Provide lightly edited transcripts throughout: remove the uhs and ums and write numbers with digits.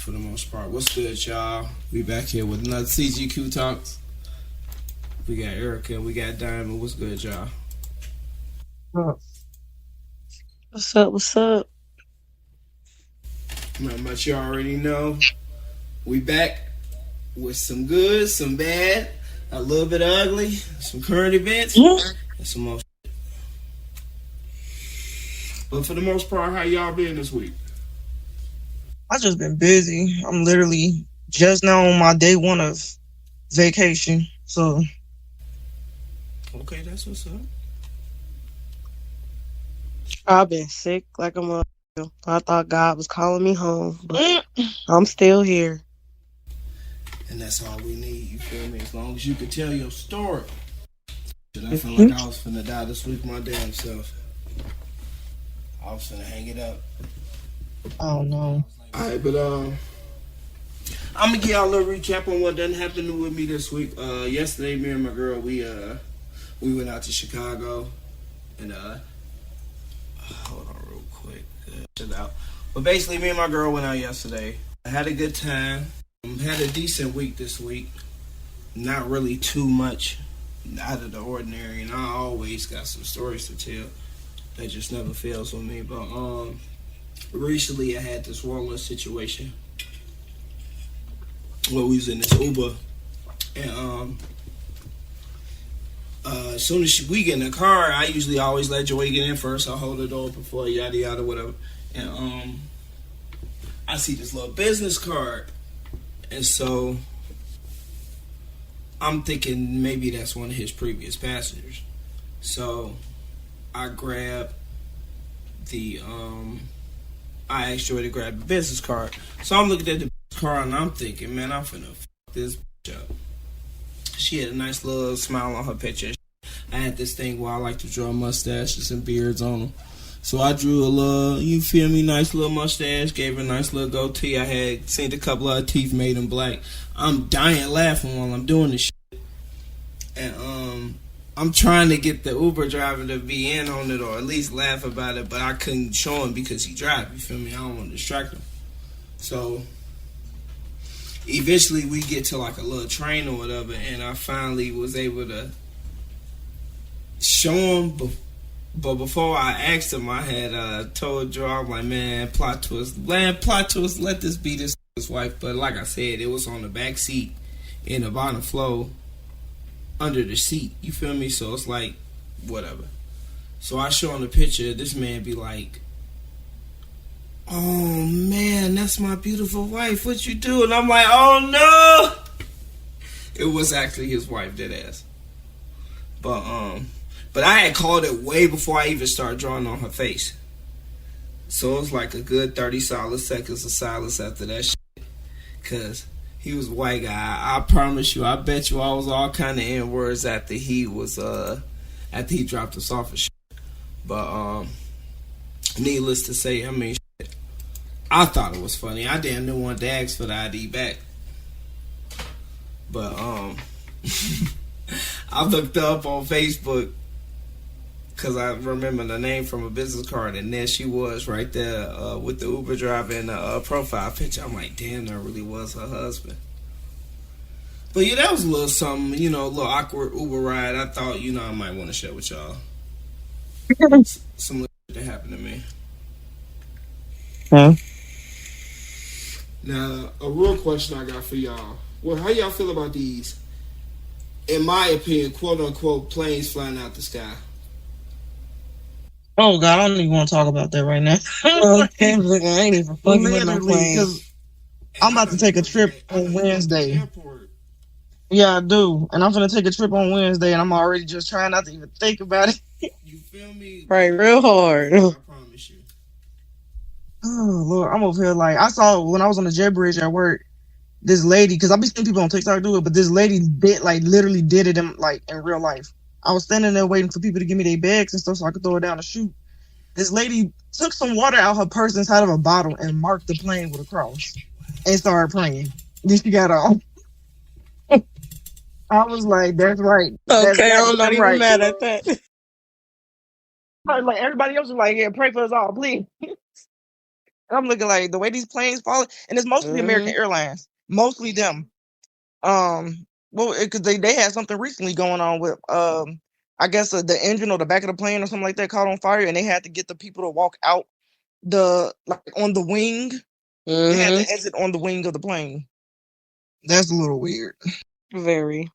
for the most part. What's good, y'all? We back here with another CGQ Talks. We got Erica, we got Diamond. What's good, y'all? What's up? What's up? Not much you already know. We back with some good, some bad, a little bit ugly, some current events, and some more shit. But for the most part, how y'all been this week? I just been busy. I'm literally just now on my day one of vacation. So Okay, that's what's up. I've been sick like a mother. I thought God was calling me home, but I'm still here. And that's all we need, you feel me? As long as you can tell your story. Shit, I feel like I was finna die this week my damn self. I was finna hang it up. oh no. Alright, but I'm gonna give y'all a little recap on what done happened with me this week. Yesterday, me and my girl, we went out to Chicago, and hold on real quick, chill out. But basically, me and my girl went out yesterday. I had a good time. Had a decent week this week. Not really too much out of the ordinary, and I always got some stories to tell. That just never fails with me. But recently I had this one little situation where we was in this Uber, and as soon as we get in the car, I usually always let Joey get in first. I hold the door before yada yada whatever, and I see this little business card, and so I'm thinking maybe that's one of his previous passengers. So I grab the I asked Joy to grab the business card. So I'm looking at the business card and I'm thinking, man, I'm finna fuck this bitch up. She had a nice little smile on her picture. I had this thing where I like to draw mustaches and beards on them. So I drew a little, you feel me, nice little mustache, gave her a nice little goatee. I had seen a couple of her teeth made them black. I'm dying laughing while I'm doing this shit. And I'm trying to get the Uber driver to be in on it or at least laugh about it, but I couldn't show him because he drives, you feel me? I don't want to distract him. So eventually we get to like a little train or whatever, and I finally was able to show him, but before I asked him, I had told Joe, I'm like, man, plot twist, let this be this wife. But like I said, it was on the back seat in the bottom flow under the seat, you feel me? So it's like, whatever. So I show him the picture, this man be like, oh man, that's my beautiful wife, what you do? And I'm like, oh no! It was actually his wife, dead ass. But I had called it way before I even started drawing on her face. So it was like a good 30 solid seconds of silence after that shit. Cause he was a white guy. I promise you, I bet you I was all kind of in words after he dropped us off and shit. But needless to say, I mean, shit, I thought it was funny. I didn't want to ask for the ID back. But I looked up on Facebook because I remember the name from a business card, and there she was right there with the Uber driver in the profile picture. I'm like, damn, that really was her husband. But yeah, that was a little something, a little awkward Uber ride. I thought, I might want to share with y'all some little shit that happened to me. Huh? Now, a real question I got for y'all. Well, how y'all feel about these, in my opinion, quote-unquote, planes flying out the sky? Oh God, I don't even want to talk about that right now. Okay, look, I ain't even fucking with no plane. I'm about to take a trip on Wednesday. Yeah, I do. And I'm gonna take a trip on Wednesday, and I'm already just trying not to even think about it. You feel me? Right, real hard. I promise you. Oh Lord, I'm over here like, I saw when I was on the jet bridge at work, this lady, because I've been seeing people on TikTok do it, but this lady literally did it in real life. I was standing there waiting for people to give me their bags and stuff so I could throw it down the chute. This lady took some water out her purse inside of a bottle and marked the plane with a cross and started praying. Then she got off. I was like, that's right. Okay, I'm not even mad at that. Like everybody else was like, yeah, pray for us all, please. And I'm looking like the way these planes fall, and it's mostly American Airlines, mostly them. Well, because they had something recently going on with I guess the engine or the back of the plane or something like that caught on fire, and they had to get the people to walk out on the wing. They had to exit on the wing of the plane. That's a little weird. Very.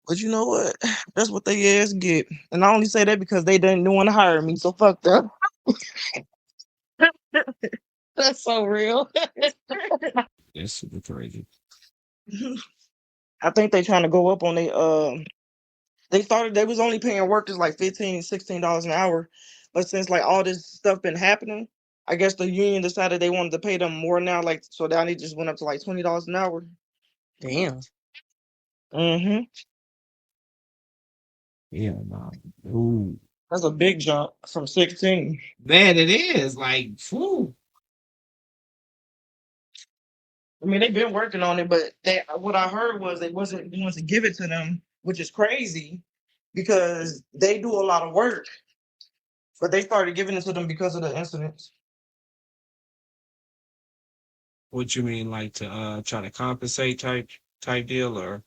But you know what? That's what they ass get. And I only say that because they didn't want to hire me. So fuck them. That's so real. That's super crazy. I think they trying to go up on they was only paying workers like $15, $16 an hour. But since like all this stuff been happening, I guess the union decided they wanted to pay them more now, like so now they just went up to like $20 an hour. Damn. Mm-hmm. Yeah, no. Ooh. That's a big jump from 16. Man, it is. Like, whew. I mean, they've been working on it, but what I heard was they wasn't going to give it to them, which is crazy because they do a lot of work, but they started giving it to them because of the incidents. What you mean, like to try to compensate type deal, or?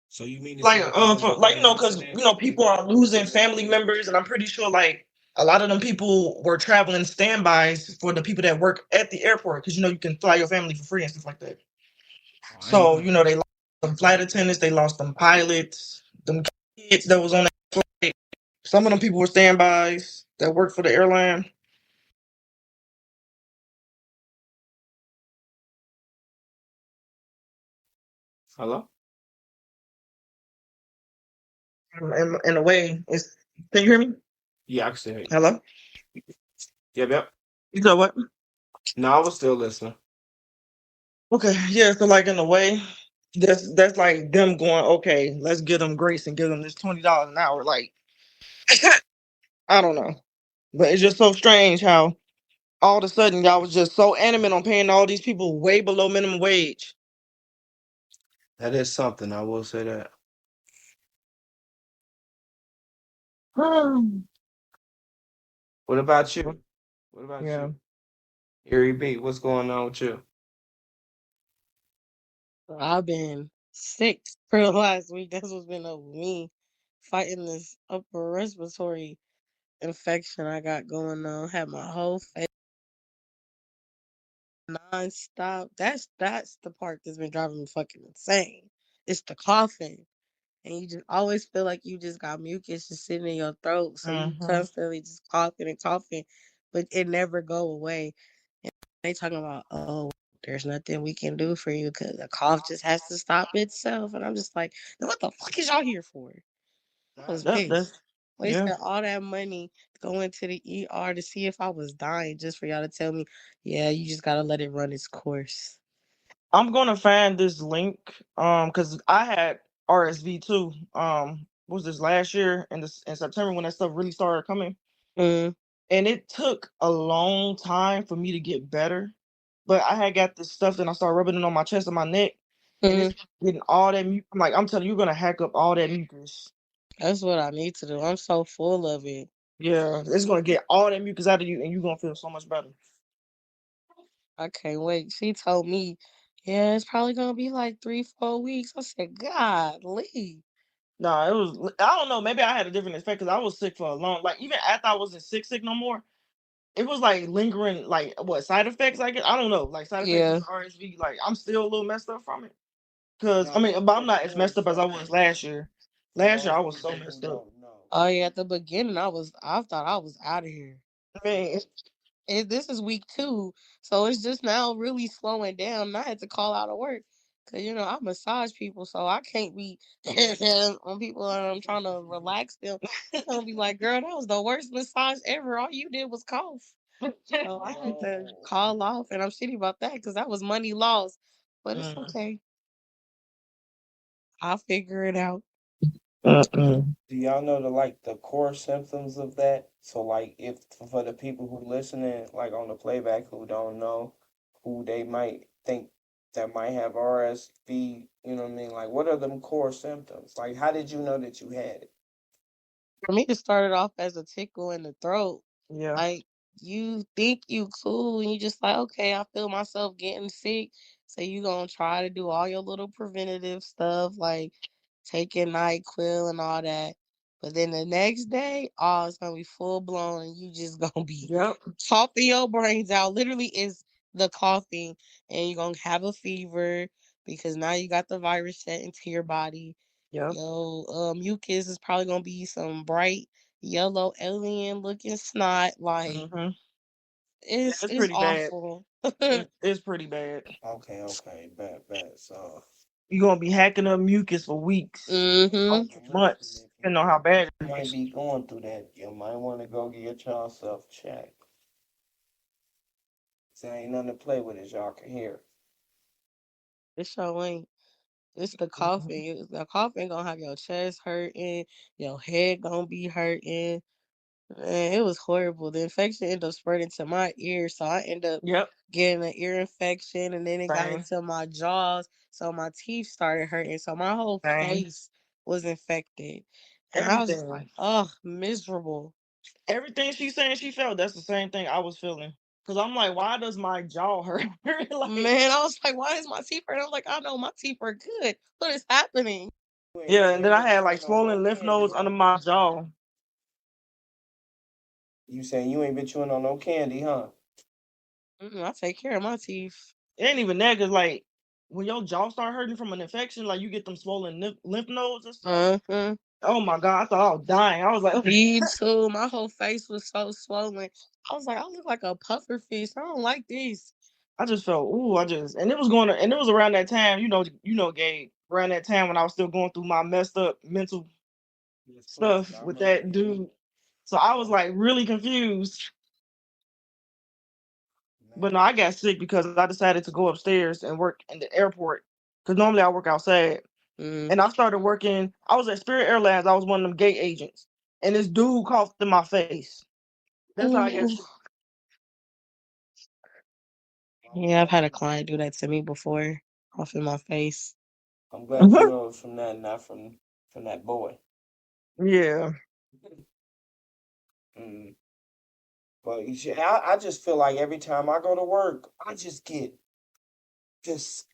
So you mean Like, because people are losing family members, and I'm pretty sure like a lot of them people were traveling standbys for the people that work at the airport because you can fly your family for free and stuff like that. So they lost some flight attendants, they lost them pilots, them kids that was on that flight. Some of them people were standbys that worked for the airline. Hello? In a way, can you hear me? Yeah, I can still hear you. Hello? Yep. You know what? No, I was still listening. Okay, yeah, so like in a way, that's like them going, okay, let's give them grace and give them this $20 an hour. Like, I don't know. But it's just so strange how all of a sudden y'all was just so animate on paying all these people way below minimum wage. That is something, I will say that. What about you? What about Yeah. you? Erie B, what's going on with you? I've been sick for the last week. That's what's been up with me, fighting this upper respiratory infection I got going on. Had my whole face nonstop. That's the part that's been driving me fucking insane. It's the coughing. And you just always feel like you just got mucus just sitting in your throat. So you constantly just coughing and coughing, but it never go away. And they talking about, oh, there's nothing we can do for you because the cough just has to stop itself. And I'm just like, then what the fuck is y'all here for? I was pissed. Wasting all that money going to the ER to see if I was dying just for y'all to tell me, yeah, you just gotta let it run its course. I'm gonna find this link because I had RSV too. What was this last year in September when that stuff really started coming? Mm. And it took a long time for me to get better. But I had got this stuff and I started rubbing it on my chest and my neck. And it's getting all that mucus. I'm telling you, you're gonna hack up all that mucus. That's what I need to do. I'm so full of it. Yeah, it's gonna get all that mucus out of you and you're gonna feel so much better. I can't wait. She told me, yeah, it's probably gonna be like 3-4 weeks. I said, God, Lee. Nah, it was. I don't know. Maybe I had a different effect because I was sick for a long. Like even after I wasn't sick no more, it was like lingering. Like what side effects? I guess I don't know. Like side effects of RSV. Like I'm still a little messed up from it. Cause but I'm not as messed up as I was last year. Last year I was so messed up. Oh yeah, at the beginning I thought I was out of here. Man, This is week 2, so it's just now really slowing down. And I had to call out of work because I massage people, so I can't be on people and I'm trying to relax them. I'll be like, girl, that was the worst massage ever. All you did was cough. So I had to call off, and I'm shitty about that because that was money lost. But it's okay. I'll figure it out. Do y'all know the core symptoms of that? So if for the people who listening, like on the playback who don't know, who they might think that might have RSV, you know what I mean? Like what are them core symptoms? Like how did you know that you had it? For me, it started off as a tickle in the throat. Yeah. Like, you think you cool and you just like, okay, I feel myself getting sick. So you gonna try to do all your little preventative stuff like taking NyQuil and all that. But then the next day, oh, it's gonna be full blown and you just gonna be Yep. coughing your brains out. Literally is the coughing, and you're gonna have a fever because now you got the virus set into your body. Yep. Yo, mucus is probably gonna be some bright yellow alien looking snot. Like, Mm-hmm. Yeah, it's it's it's pretty bad. awful. It's pretty bad. Okay, bad. So You're gonna be hacking up mucus for weeks, Mm-hmm. months, depending on how bad you it might is. be going through that. You might want to go get your child self checked. There ain't nothing to play with, as y'all can hear. It sure ain't. It's the Mhm. coughing. The coughing gonna have your chest hurting, your head gonna be hurting. Man, it was horrible. The infection ended up spreading to my ears, so I ended up Yep. getting an ear infection, and then it got Same. into my jaws, so my teeth started hurting. So my whole Same. face was infected, and I was just like, Everything. "Oh, miserable." Everything she's saying she felt, that's the same thing I was feeling. Cause I'm like, why does my jaw hurt? Like, Man, I was like, "Why is my teeth hurting?" I was like, "I know my teeth are good. What is happening?" yeah, and then I had like swollen lymph nodes under my jaw. You saying you ain't been chewing on no candy, huh? I take care of my teeth. It ain't even that, cause like when your jaw start hurting from an infection, like you get them swollen lymph nodes and stuff. Uh-huh. Oh my god, I thought I was dying. I was like, Me too. My whole face was so swollen. I was like, I look like a puffer fish. I don't like this. I just felt, ooh, and it was going to, and it was around that time, Gabe, around that time when I was still going through my messed up mental stuff with that dude. So I was like really confused. But no, I got sick because I decided to go upstairs and work in the airport. Because normally I work outside. Mm. And I started working, I was at Spirit Airlines. I was one of them gate agents. And this dude coughed in my face. That's how I got Ooh. sick. Yeah, I've had a client do that to me before, off in my face. I'm glad you know it's from that, not from that boy. Yeah. Mm. But you should, I just feel like every time I go to work, I just get just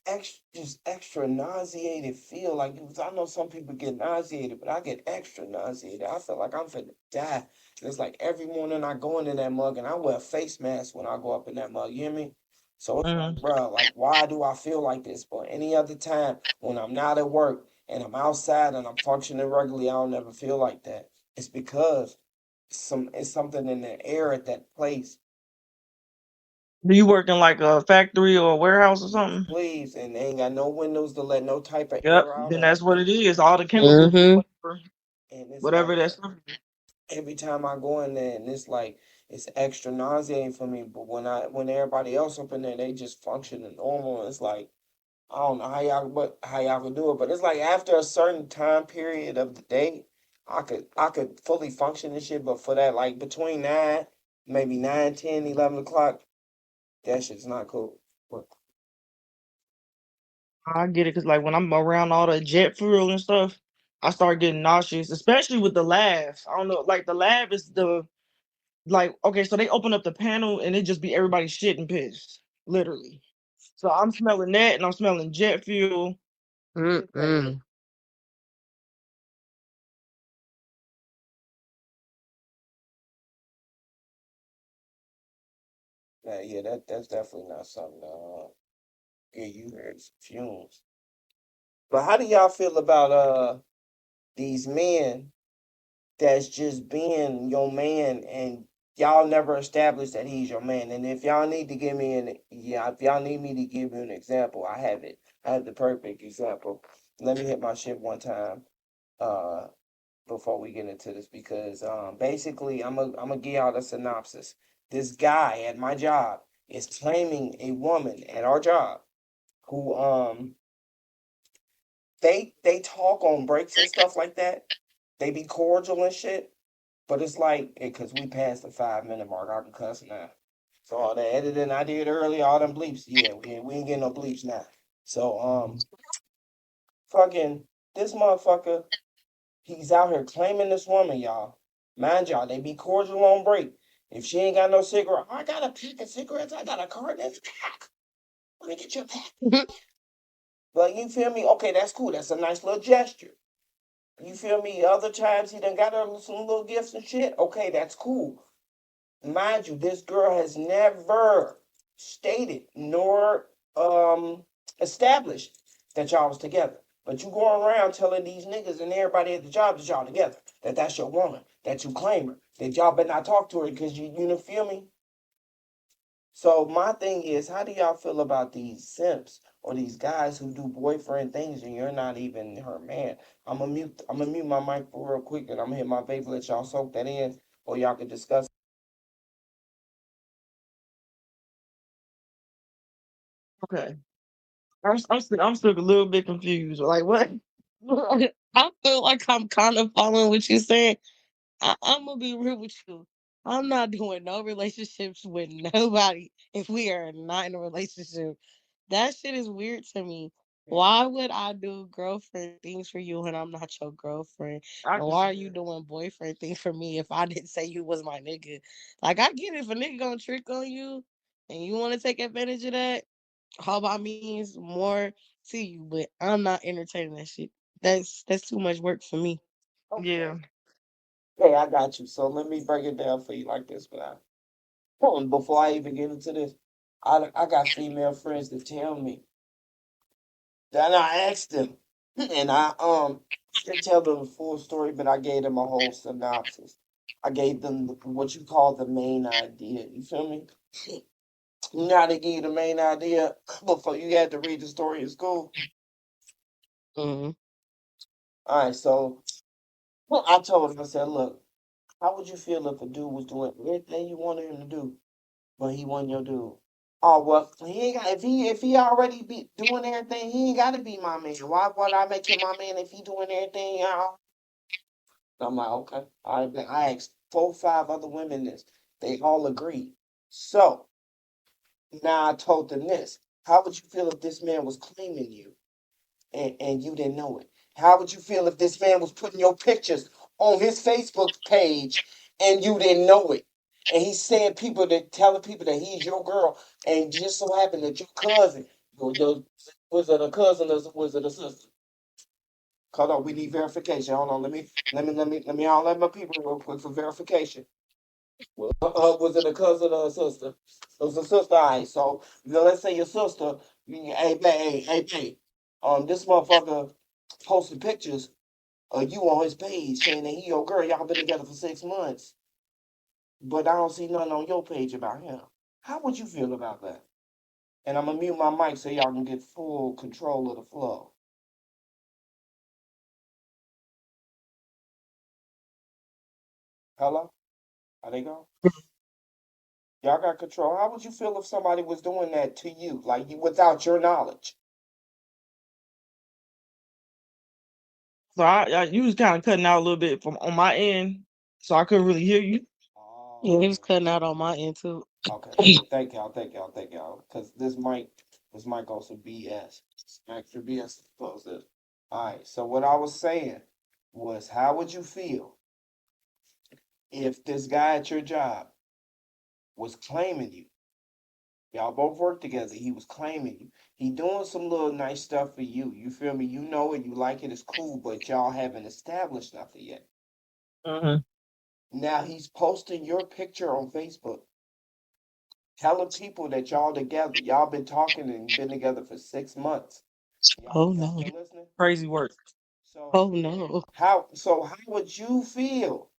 extra nauseated feel like I know some people get nauseated, but I get extra nauseated. I feel like I'm finna die. And it's like every morning I go into that mug and I wear a face mask when I go up in that mug. You hear me? So it's like, Mhm. bro, like why do I feel like this? But any other time when I'm not at work and I'm outside and I'm functioning regularly, I don't never feel like that. It's because it's something in the air at that place. Do you work in like a factory or a warehouse or something? Please, and they ain't got no windows to let no type of Yep. air out Then of. that's what it is. All the chemicals, Mm-hmm. whatever, And it's whatever like that stuff is. every time I go in there, and it's like it's extra nauseating for me. But when everybody else up in there, they just functioning normal. It's like I don't know how y'all can do it, but it's like after a certain time period of the day, I could fully function and shit. But for that, like between maybe 9, 10, 11 o'clock, that shit's not cool. But I get it because like when I'm around all the jet fuel and stuff, I start getting nauseous, especially with the labs. I don't know, like the lab is the like okay, so they open up the panel and it just be everybody shit and piss, literally. So I'm smelling that and I'm smelling jet fuel. It's bad. Mm-mm. yeah, that's definitely not something. Yeah, you heard fumes. But how do y'all feel about these men that's just being your man and y'all never established that he's your man? And if y'all need to give me if y'all need me to give you an example, I have it. I have the perfect example. Let me hit my shit one time uh before we get into this because basically I'm gonna give y'all the synopsis. This guy at my job is claiming a woman at our job who they talk on breaks and stuff like that. They be cordial and shit, but it's like because we passed the 5 minute mark, I can cuss now. So all the editing I did earlier, all them bleeps, yeah, we ain't getting no bleeps now. So fucking this motherfucker, he's out here claiming this woman, y'all, Mind y'all, they be cordial on break. If she ain't got no cigarette, I got a pack of cigarettes. I got a carton in the pack. Let me get your pack. Like, you feel me? Okay, that's cool. That's a nice little gesture. You feel me? Other times he done got her some little gifts and shit. Okay, that's cool. Mind you, this girl has never stated nor established that y'all was together. But you going around telling these niggas and everybody at the job that y'all together, that that's your woman, that you claim her, that y'all better not talk to her because you know, feel me? So my thing is, how do y'all feel about these simps or these guys who do boyfriend things and you're not even her man? I'm gonna mute my mic for real quick and I'm gonna hit my vape, let y'all soak that in, or y'all can discuss. Okay. I'm still a little bit confused. Like what? I feel like I'm kind of following what you're saying. I'm gonna be real with you. I'm not doing no relationships with nobody if we are not in a relationship. That shit is weird to me. Why would I do girlfriend things for you when I'm not your girlfriend? I And can why see are you that. doing boyfriend things for me if I didn't say you was my nigga? Like I get it if a nigga gonna trick on you and you wanna take advantage of that, all by means more to you, but I'm not entertaining that shit. That's too much work for me. Yeah. Okay. Okay, I got you. So let me break it down for you like this, but before I even get into this, I got female friends that tell me that I asked them, and I didn't tell them the full story, but I gave them a whole synopsis. I gave them what you call the main idea. You feel me? You know how they give you the main idea before you had to read the story in school. Mm-hmm. All right, so well, I told him, I said, look, how would you feel if a dude was doing everything you wanted him to do, but he wasn't your dude? Oh well, he ain't got if he already be doing everything, he ain't got to be my man. Why would I make him my man if he doing everything? Y'all? I'm like, okay. I asked 4, 5 other women this. They all agreed. So now I told them this. How would you feel if this man was claiming you and you didn't know it? How would you feel if this man was putting your pictures on his Facebook page and you didn't know it? And he's saying people that telling people that he's your girl, and just so happened that your cousin, was it a cousin or was it a sister? Hold on, we need verification. Hold on, let me all let my people real quick for verification. Well, was it a cousin or a sister? It was a sister. All right, so let's say your sister. Hey, babe, hey, babe. This motherfucker posted pictures of you on his page saying that he your girl. Y'all been together for 6 months, but I don't see nothing on your page about him. How would you feel about that? And I'm gonna mute my mic so y'all can get full control of the flow. Hello? How they go? Y'all got control. How would you feel if somebody was doing that to you, like you without your knowledge? So you was kind of cutting out a little bit from on my end, so I couldn't really hear you. Yeah, Oh, he was okay. cutting out on my end too. Okay, okay. Thank y'all. Because this might go some BS. Some extra BS close this. All right. So what I was saying was, how would you feel if this guy at your job was claiming you? Y'all both work together. He was claiming you. He doing some little nice stuff for you. You feel me? You know it. You like it. It's cool. But y'all haven't established nothing yet. Mm-hmm. Now he's posting your picture on Facebook, telling people that y'all together. Y'all been talking and been together for 6 months. Y'all, Oh y'all no. still listening? Crazy work. So Oh no. how would you feel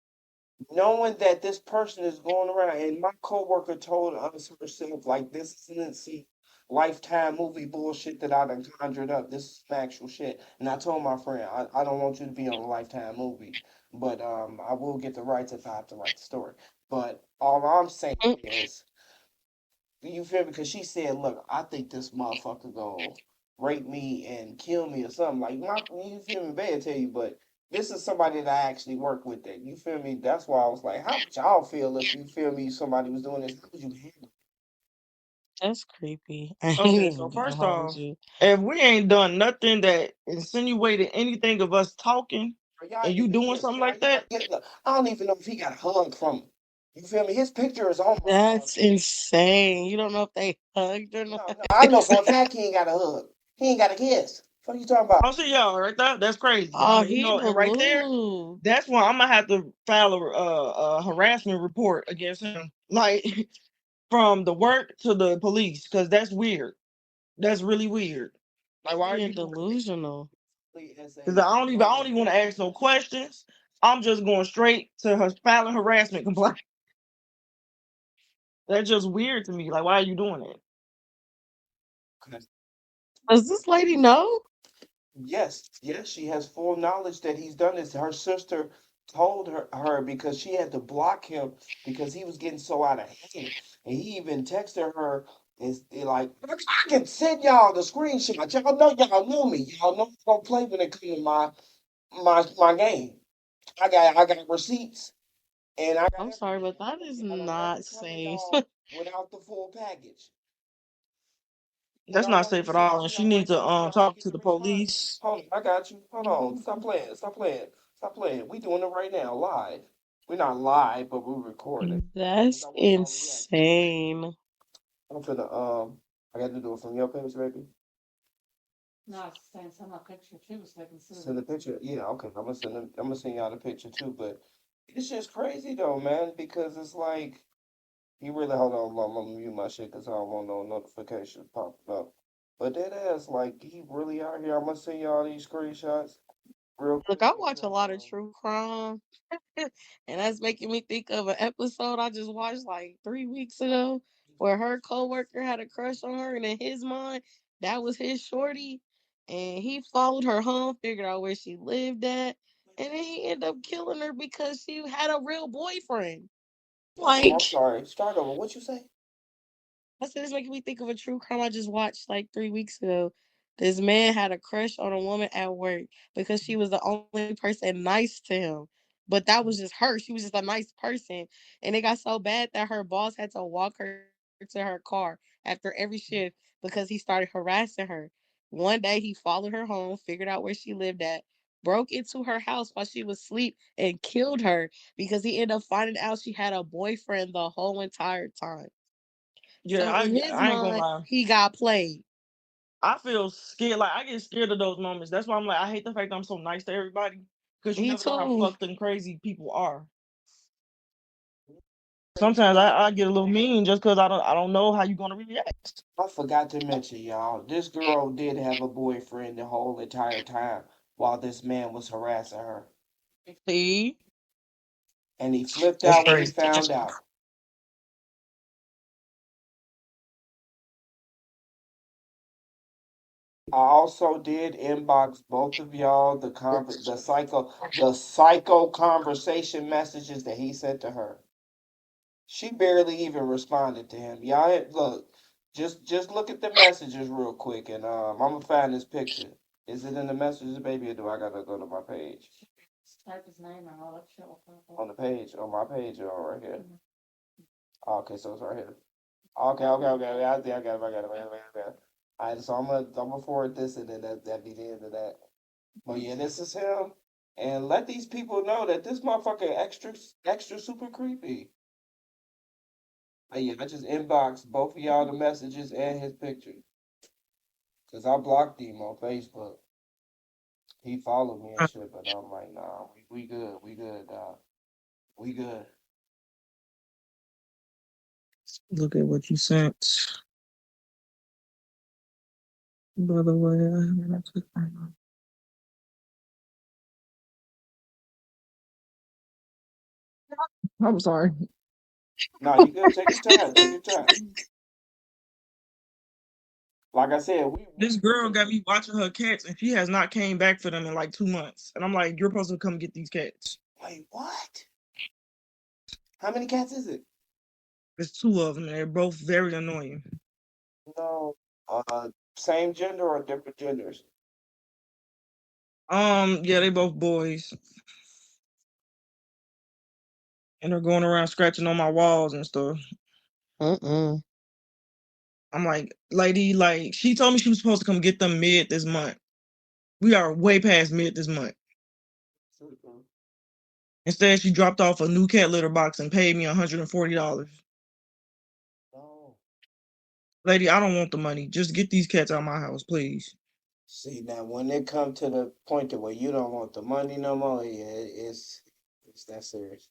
knowing that this person is going around? And my coworker told us herself, like, this isn't see lifetime movie bullshit that I done conjured up. This is some actual shit. And I told my friend, I don't want you to be on a lifetime movie, but I will get the rights if I have to write the story. But all I'm saying Mm, is, you feel me? Because she said, "Look, I think this motherfucker gonna rape me and kill me or something." Like you feel me? Bad tell you, but this is somebody that I actually work with. That you feel me? That's why I was like, "How would y'all feel if you feel me? Somebody was doing this. How would you handle it?" that's creepy. I ain't Okay, so even gonna first hold off, you. if we ain't done nothing that insinuated anything of us talking, and you doing something like that. I don't even know if he got a hug from him. You feel me? His picture is on my That's insane. You don't know if they hugged or not. No, I know for a fact he ain't got a hug. He ain't got a kiss. What are you talking about? I'll see y'all right there. That's crazy. Oh, You he know, and right there, blue. that's why I'm gonna have to file a harassment report against him, like from the work to the police, because that's weird. That's really weird. Like, why are You're you doing that? delusional. Because I don't even want to ask no questions. I'm just going straight to her filing harassment complaint. That's just weird to me. Like, why are you doing it? Does this lady know? Yes, she has full knowledge that he's done this. Her sister told her because she had to block him because he was getting so out of hand. And he even texted her like, I can send y'all the screenshot. Y'all know me. Y'all know I'm gonna play when it comes to my game. I got receipts and I got I'm sorry, but that is not safe. without the full package. That's not safe at all. And she needs to talk to the police. Hold on, I got you. Hold on. Stop playing. Stop playing. Stop playing. We doing it right now, live. We're not live, but we're recording. That's insane. I'm finna I got to do it from your page, baby. No, it's saying send a picture too, so I can see. Send the picture. Yeah, okay. I'm gonna send y'all the picture too, but it's just crazy though, man, because it's like you really hold on, I'm gonna mute my shit because I don't want no notifications popping up. But that ass, like, he really out here. I'm gonna send y'all these screenshots real quick. Look, I watch a lot of true crime, and that's making me think of an episode I just watched like 3 weeks ago where her coworker had a crush on her, and in his mind, that was his shorty, and he followed her home, figured out where she lived at, and then he ended up killing her because she had a real boyfriend. I'm Like, sorry. Start over. What you say? I said it's making me think of a true crime I just watched like 3 weeks ago. This man had a crush on a woman at work because she was the only person nice to him. But that was just her. She was just a nice person. And it got so bad that her boss had to walk her to her car after every shift because he started harassing her. One day he followed her home, figured out where she lived at, broke into her house while she was asleep, and killed her because he ended up finding out she had a boyfriend the whole entire time. Yeah, So in his I ain't gonna mind, lie. he got played. I feel scared. Like, I get scared of those moments. That's why I'm like, I hate the fact that I'm so nice to everybody because you Me never know how too. fucked and crazy people are. Sometimes I get a little mean just because I don't know how you're gonna react. I forgot to mention, y'all. This girl did have a boyfriend the whole entire time while this man was harassing her. See? And he flipped That's out when he crazy. found out. I also did inbox both of y'all the psycho conversation messages that he sent to her. She barely even responded to him. Y'all look, just look at the messages real quick, and I'm gonna find this picture. Is it in the messages, baby, or do I gotta go to my page? Type his name and all that shit will pop up. On the page, on my page, or right here. Okay, so it's right here. Okay. I got it. All right, so I'm gonna forward this, and then that be the end of that. But yeah, this is him, and let these people know that this motherfucker extra super creepy. Yeah, I just inboxed both of y'all the messages and his picture, cause I blocked him on Facebook. He followed me and shit, but I'm like, nah, we good, dog. We good. Look at what you sent. By the way, I'm sorry. Nah, you good. Take your time. Take your time. Like I said, This girl got me watching her cats, and she has not came back for them in like 2 months. And I'm like, you're supposed to come get these cats. Wait, what? How many cats is it? There's two of them, and they're both very annoying. No. Same gender or different genders? Yeah, they both boys, and they're going around scratching on my walls and stuff. Mm-mm. I'm like, lady, like, she told me she was supposed to come get them mid this month. We are way past mid this month. Instead, she dropped off a new cat litter box and paid me $140. Oh. Lady, I don't want the money. Just get these cats out of my house, please. See, now when it come to the point to where you don't want the money no more, yeah, it's that serious.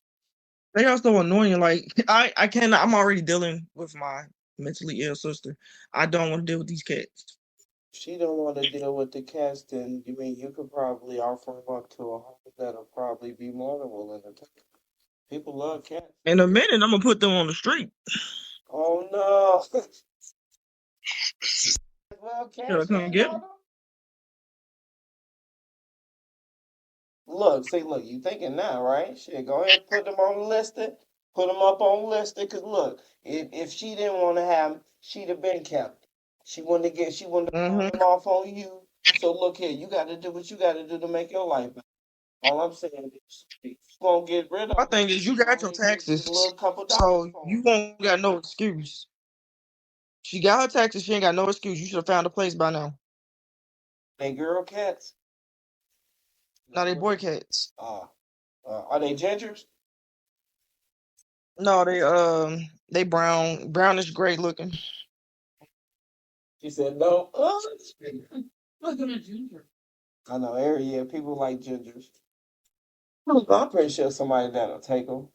They are so annoying. Like I cannot. I'm already dealing with my mentally ill sister. I don't want to deal with these cats. She don't want to deal with the cats, then you mean you could probably offer them up to a home that'll probably be more than willing to take. People love cats. In a minute, I'm gonna put them on the street. Oh no! Well, Should I cats, you come ain't get got them? them. Look, see, look, you thinking now, right? Shit, go ahead and put them on the listed. Put them up on the listed, cause look, if she didn't want to have 'em, she'd have been kept. She wanted to get, she wanted to pawn them off on you. So look here, you got to do what you got to do to make your life better. All I'm saying is, if you gonna get rid My of them, thing is, you go got your ahead and get taxes, a little couple dollars so for you them. won't got no excuse. She got her taxes. She ain't got no excuse. You should have found a place by now. They girl cats. Now they boy cats. Are they gingers? No, they brownish gray looking. She said no. Look at a ginger. I know, area people like gingers. I'm pretty sure somebody that'll take them.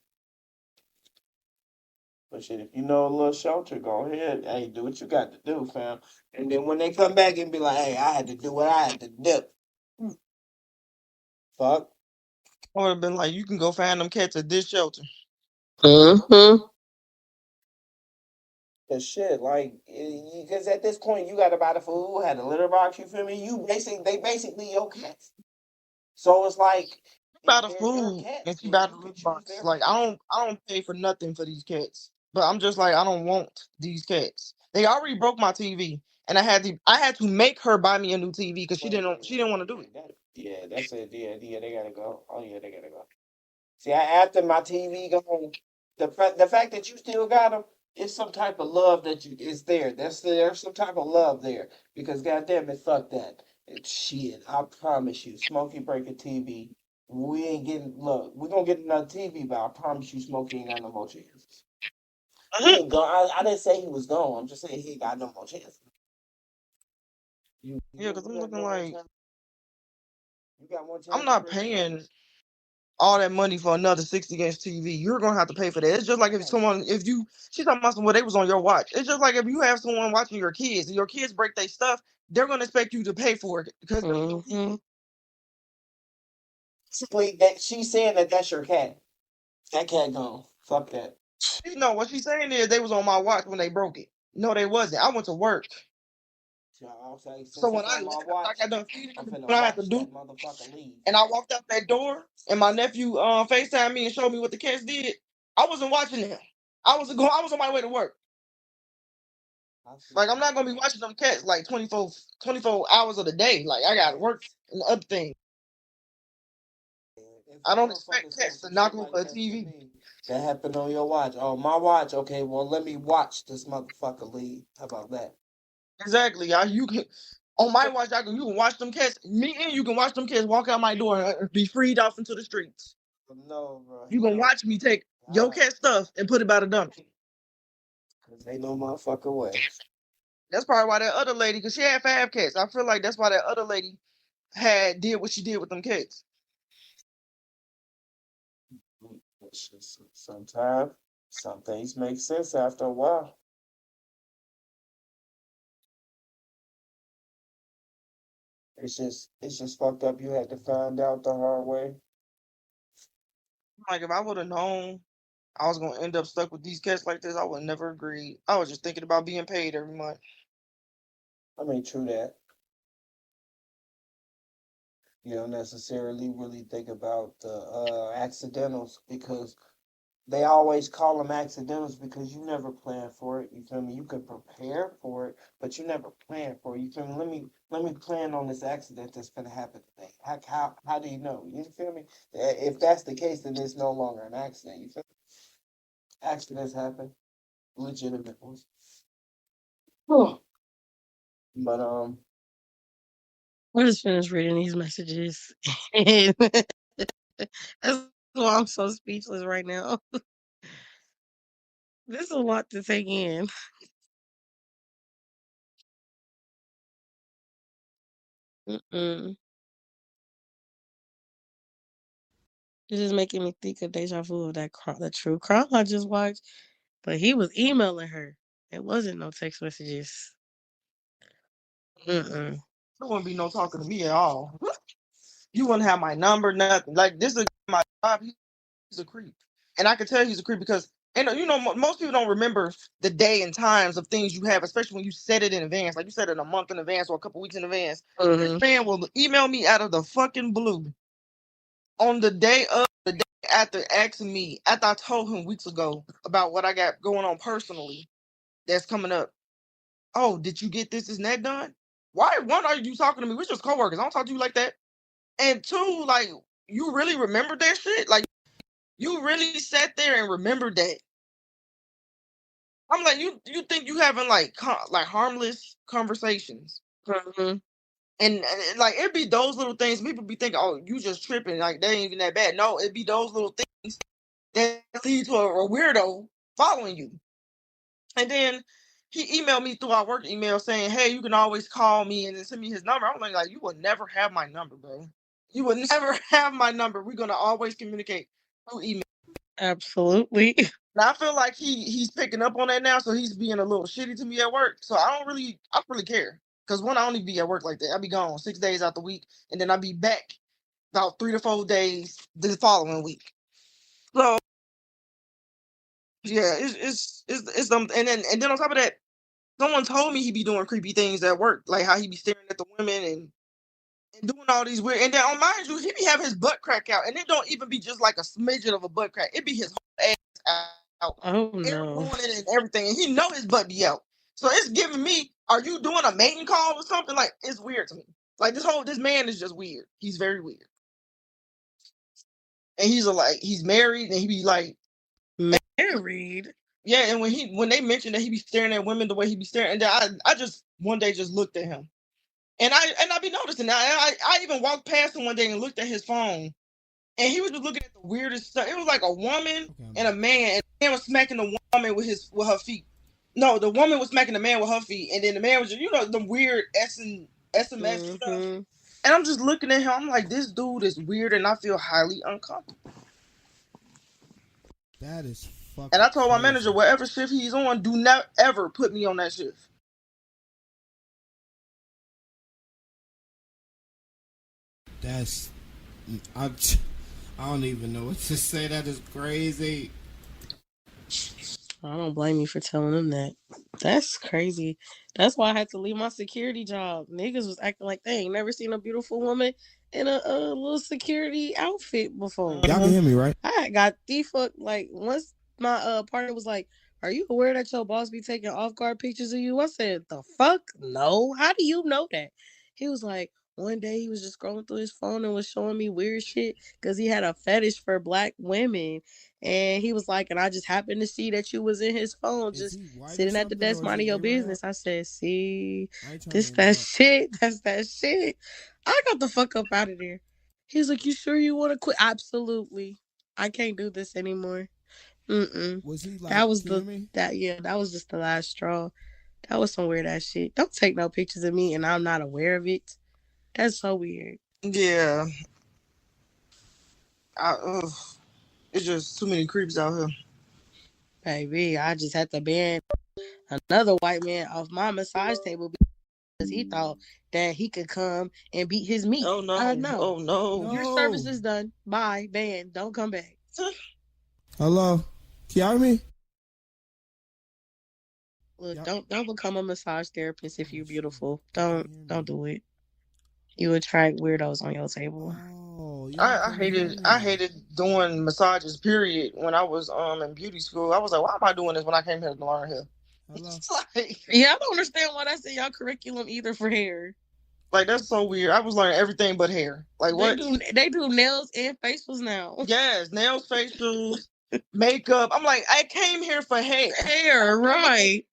But shit, if you know a little shelter, go ahead. Hey, do what you got to do, fam. And then when they come back and be like, hey, I had to do what I had to do. Fuck. I would have been like, you can go find them cats at this shelter. Mm-hmm. Cause shit, like, because at this point you gotta buy the food, had the litter box. You feel me? They basically your cats. So it's like Buy if the they're your food and cats, she then buy you the can litter choose box. their Like behavior. I don't pay for nothing for these cats. But I'm just like, I don't want these cats. They already broke my TV, and I had to make her buy me a new TV because Well, she didn't want to do it. yeah, that's it. Yeah, they gotta go. Oh yeah, they gotta go. See, after my TV gone, the fact that you still got them, it's some type of love that you is there. There's some type of love there because goddamn it, fuck that. It's shit. I promise you, Smokey break a TV. We ain't getting look. We gonna get another TV, but I promise you, Smokey ain't got no more chances. He ain't gone. I didn't say he was gone. I'm just saying he ain't got no more chances. Yeah, because I'm got looking no more like chance. You got one I'm chance to not break it. paying all that money for another 60-inch TV. You're gonna have to pay for that. It's just like she's talking about some, well, they was on your watch. It's just like if you have someone watching your kids and your kids break their stuff, they're gonna expect you to pay for it because Basically, that she's saying that that's your cat. That cat gone. Fuck that. you know what she's saying is they was on my watch when they broke it. No, they wasn't. I went to work. So I'll say, So since when it's I on my left, after I watch, got done feeding I'm them, finna what I had to watch do, that motherfucker leave. and I walked out that door, and my nephew FaceTimed me and showed me what the cats did. I wasn't watching them. I was on my way to work. Like I'm not gonna be watching them cats like 24 hours of the day. Like I gotta work and the other thing. If I a don't motherfucker expect says cats to some knock shit over like a that to TV. me, that happened on your watch. Oh, my watch. Okay, well, let me watch this motherfucker leave. How about that? Exactly. You can on my watch. You can watch them cats. Me and you can watch them cats walk out my door and be freed off into the streets. No, bro. You He gonna don't. watch me take your God. cat stuff and put it by the dumpster. Because ain't no motherfucker way. That's probably why that other lady, because she had 5 cats. I feel like that's why that other lady did what she did with them cats. Sometimes, some things make sense after a while. It's just fucked up. You had to find out the hard way. Like if I would have known I was gonna end up stuck with these cats like this, I would never agreed. I was just thinking about being paid every month. I mean, true that. You don't necessarily really think about the accidentals because they always call them accidentals because you never plan for it. You feel me? You could prepare for it, but you never plan for it. You feel me? Let me plan on this accident that's gonna happen today. How do you know? You feel me? If that's the case, then it's no longer an accident. You feel me? Accidents happen, legitimate ones. But I just finished reading these messages. That's why I'm so speechless right now. This is a lot to take in. Mm-mm. This is making me think of deja vu of the true crime I just watched. But he was emailing her. It wasn't no text messages. There wouldn't be no talking to me at all. You wouldn't have my number, nothing. Like, this is my job. He's a creep. And I can tell he's a creep because, and most people don't remember the day and times of things you have, especially when you set it in advance. Like, you set it a month in advance or a couple weeks in advance. This man will email me out of the fucking blue on the day after asking me, after I told him weeks ago about what I got going on personally that's coming up. Oh, did you get this and that done? Why? One, are you talking to me? We're just coworkers. I don't talk to you like that. And two, like, you really remember that shit? Like, you really sat there and remembered that? I'm like, you think you having like harmless conversations? And like, it'd be those little things. People be thinking, oh, you just tripping. Like, they ain't even that bad. No, it'd be those little things that lead to a weirdo following you. And then he emailed me through our work email saying, hey, you can always call me and then send me his number. I'm like, you will never have my number, bro. You will never have my number. We're going to always communicate through email. Absolutely. Now, I feel like he's picking up on that now, so he's being a little shitty to me at work. So I don't really care. Because one, I only be at work like that. I be gone 6 days out the week, and then I be back about 3 to 4 days the following week. So yeah, it's some, and then on top of that, someone told me he be doing creepy things at work, like how he be staring at the women and doing all these weird. And then on mind you, he be having his butt crack out, and it don't even be just like a smidgen of a butt crack. It be his whole ass out. Oh no. And everything, and he know his butt be out. So it's giving me, are you doing a mating call or something? Like, it's weird to me. Like, this man is just weird. He's very weird. And he's married, and he be like married. Yeah, and when they mentioned that he be staring at women the way he be staring, and I just one day just looked at him. And I be noticing that. I even walked past him one day and looked at his phone. And he was just looking at the weirdest stuff. It was like a woman and a man. And the man was smacking the woman with her feet. No, the woman was smacking the man with her feet. And then the man was just, the weird SMS stuff. And I'm just looking at him. I'm like, this dude is weird. And I feel highly uncomfortable. That is fucking And I told my manager, whatever shift he's on, do not ever put me on that shift. I don't even know what to say. That is crazy. I don't blame you for telling them that. That's crazy. That's why I had to leave my security job. Niggas was acting like they ain't never seen a beautiful woman in a little security outfit before. Y'all can hear me, right? I got the fuck, like, once my partner was like, are you aware that your boss be taking off-guard pictures of you? I said, the fuck? No. How do you know that? He was like, one day he was just scrolling through his phone and was showing me weird shit because he had a fetish for black women. And he was like, and I just happened to see that you was in his phone, just sitting at the desk minding your business. I said, see, that's that shit. I got the fuck up out of there. He was like, you sure you want to quit? Absolutely. I can't do this anymore. Was he like, that was that was just the last straw. That was some weird ass shit. Don't take no pictures of me and I'm not aware of it. That's so weird. Yeah. It's just too many creeps out here. Baby, I just had to ban another white man off my massage table because he thought that he could come and beat his meat. Oh no. No. Oh no. Your service is done. Bye. Ban. Don't come back. Hello? Can y'all hear me? Look, don't become a massage therapist if you're beautiful. Don't do it. You attract weirdos on your table. Oh, I hated doing massages, period, when I was in beauty school. I was like, why am I doing this when I came here to learn hair? It's like, yeah, I don't understand why that's in y'all curriculum either for hair. Like, that's so weird. I was learning everything but hair. Like, what? They do nails and facials now. Yes, nails, facials, makeup. I'm like, I came here for hair. Hair, right.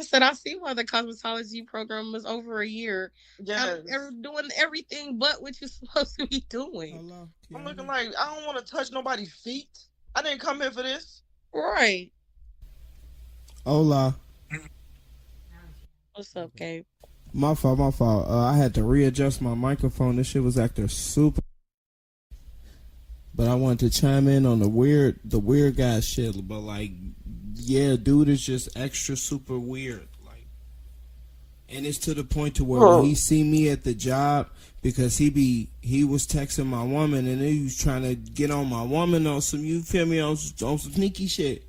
I said, I see why the cosmetology program was over a year. Yes. You're doing everything but what you're supposed to be doing. Hello? I'm looking like I don't want to touch nobody's feet. I didn't come here for this. Right. Hola. What's up, Gabe? My fault. I had to readjust my microphone. This shit was acting super. But I wanted to chime in on the weird guy shit. But like, yeah, dude is just extra super weird. Like, and it's to the point to where when he see me at the job, because he was texting my woman and he was trying to get on my woman on some, you feel me, on some sneaky shit.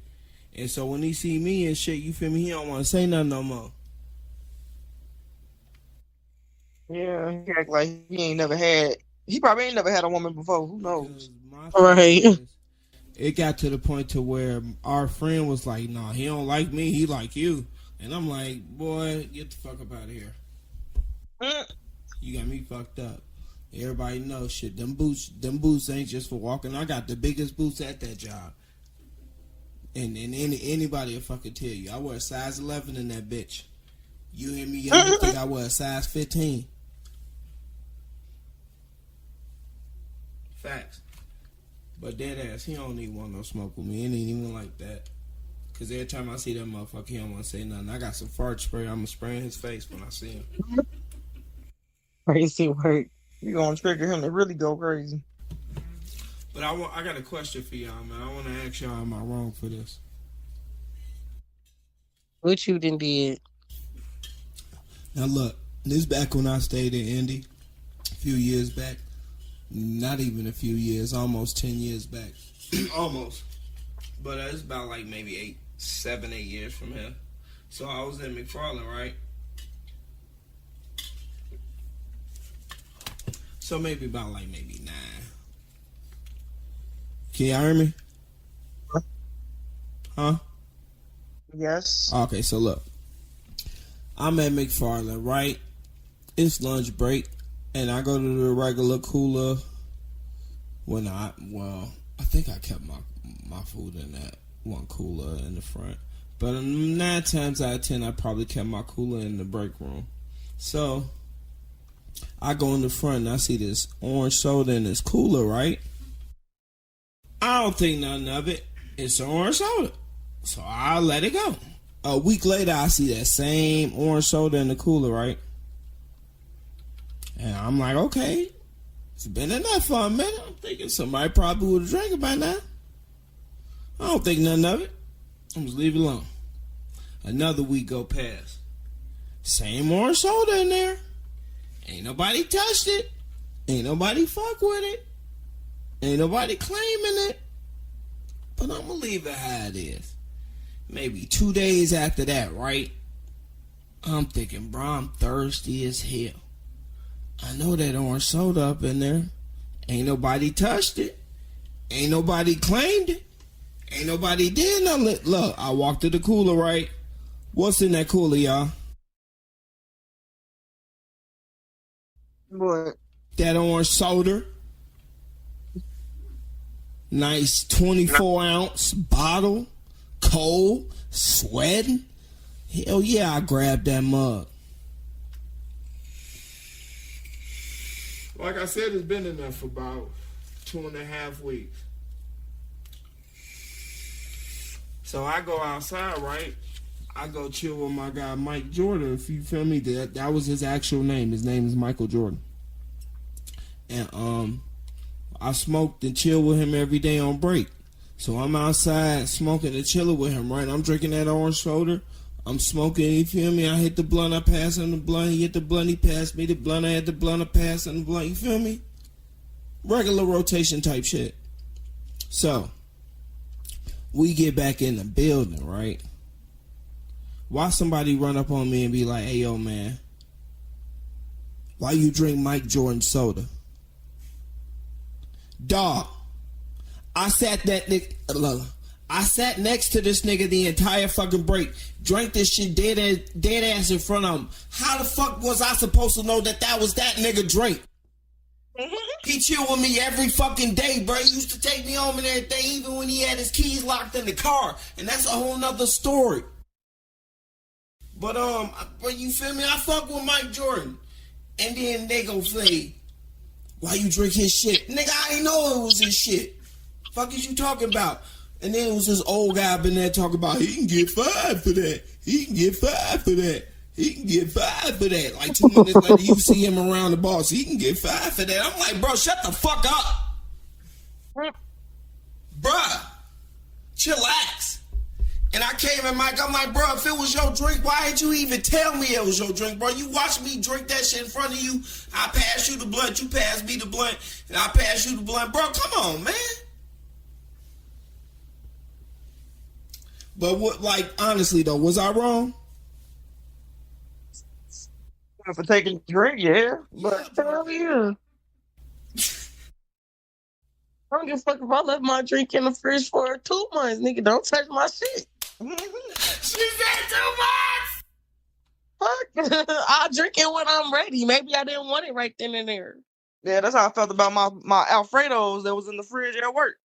And so when he see me and shit, you feel me, he don't want to say nothing no more. Yeah, he act like he probably ain't never had a woman before. Who knows? Right. It got to the point to where our friend was like, "Nah, he don't like me. He like you." And I'm like, "Boy, get the fuck up out of here. You got me fucked up." Everybody knows shit. Them boots ain't just for walking. I got the biggest boots at that job. And anybody will fucking tell you. I wear a size 11 in that bitch. You hear me? You think I wear a size 15? Facts. But dead ass, he don't even want no smoke with me. It ain't even like that. Cause every time I see that motherfucker, he don't want to say nothing. I got some fart spray. I'm gonna spray in his face when I see him. Crazy work. You gonna trigger him to really go crazy. But I got a question for y'all, man. I want to ask y'all, am I wrong for this? What you done did? Now look, this back when I stayed in Indy, a few years back. Not even a few years, almost 10 years back. Almost. But it's about like maybe 7, 8 years from here. So I was in McFarland, right? So maybe about like maybe 9. Can y'all hear me? Huh? Yes. Okay, so look. I'm at McFarland, right? It's lunch break. And I go to the regular cooler I think I kept my food in that one cooler in the front. But 9 times out of 10, I probably kept my cooler in the break room. So, I go in the front and I see this orange soda in this cooler, right? I don't think nothing of it. It's an orange soda. So, I let it go. A week later, I see that same orange soda in the cooler, right? And I'm like, okay, it's been enough for a minute. I'm thinking somebody probably would have drank it by now. I don't think nothing of it. I'm just leave it alone. Another week go past. Same orange soda in there. Ain't nobody touched it. Ain't nobody fuck with it. Ain't nobody claiming it. But I'm going to leave it how it is. Maybe 2 days after that, right? I'm thinking, bro, I'm thirsty as hell. I know that orange soda up in there. Ain't nobody touched it. Ain't nobody claimed it. Ain't nobody did nothing. Look, I walked to the cooler, right? What's in that cooler, y'all? What? That orange soda. Nice 24-ounce bottle. Cold. Sweating. Hell yeah, I grabbed that mug. Like I said, it's been in there for about 2.5 weeks. So I go outside, right? I go chill with my guy Mike Jordan. If you feel me, that was his actual name. His name is Michael Jordan. And I smoked and chill with him every day on break. So I'm outside smoking and chilling with him, right? I'm drinking that orange soda. I'm smoking, you feel me? I hit the blunt, I pass him the blunt, he hit the blunt, he passed me the blunt, I hit the blunt, I passed him the blunt, you feel me? Regular rotation type shit. So, we get back in the building, right? Why somebody run up on me and be like, hey, yo, man, why you drink Mike Jordan soda? Dog, I sat next to this nigga the entire fucking break. Drank this shit dead ass in front of him. How the fuck was I supposed to know that was that nigga drink? He chill with me every fucking day, bro. He used to take me home and everything, even when he had his keys locked in the car. And that's a whole nother story. But you feel me? I fuck with Mike Jordan. And then they go say, why you drink his shit? Nigga, I ain't know it was his shit. Fuck is you talking about? And then it was this old guy been there talking about, he can get 5 for that. He can get 5 for that. He can get 5 for that. Like 2 minutes later, you see him around the boss. He can get 5 for that. I'm like, bro, shut the fuck up. Bruh, chillax. And I came in Mike, I'm like, bro, if it was your drink, why didn't you even tell me it was your drink, bro? You watched me drink that shit in front of you. I passed you the blunt, you passed me the blunt, and I passed you the blunt. Bro, come on, man. But what, like, honestly though, was I wrong? For taking a drink, yeah. But Hell yeah. I don't give a fuck if I left my drink in the fridge for 2 months. Nigga, don't touch my shit. She said 2 months. Fuck. I'll drink it when I'm ready. Maybe I didn't want it right then and there. yeah, that's how I felt about my Alfredos that was in the fridge at work.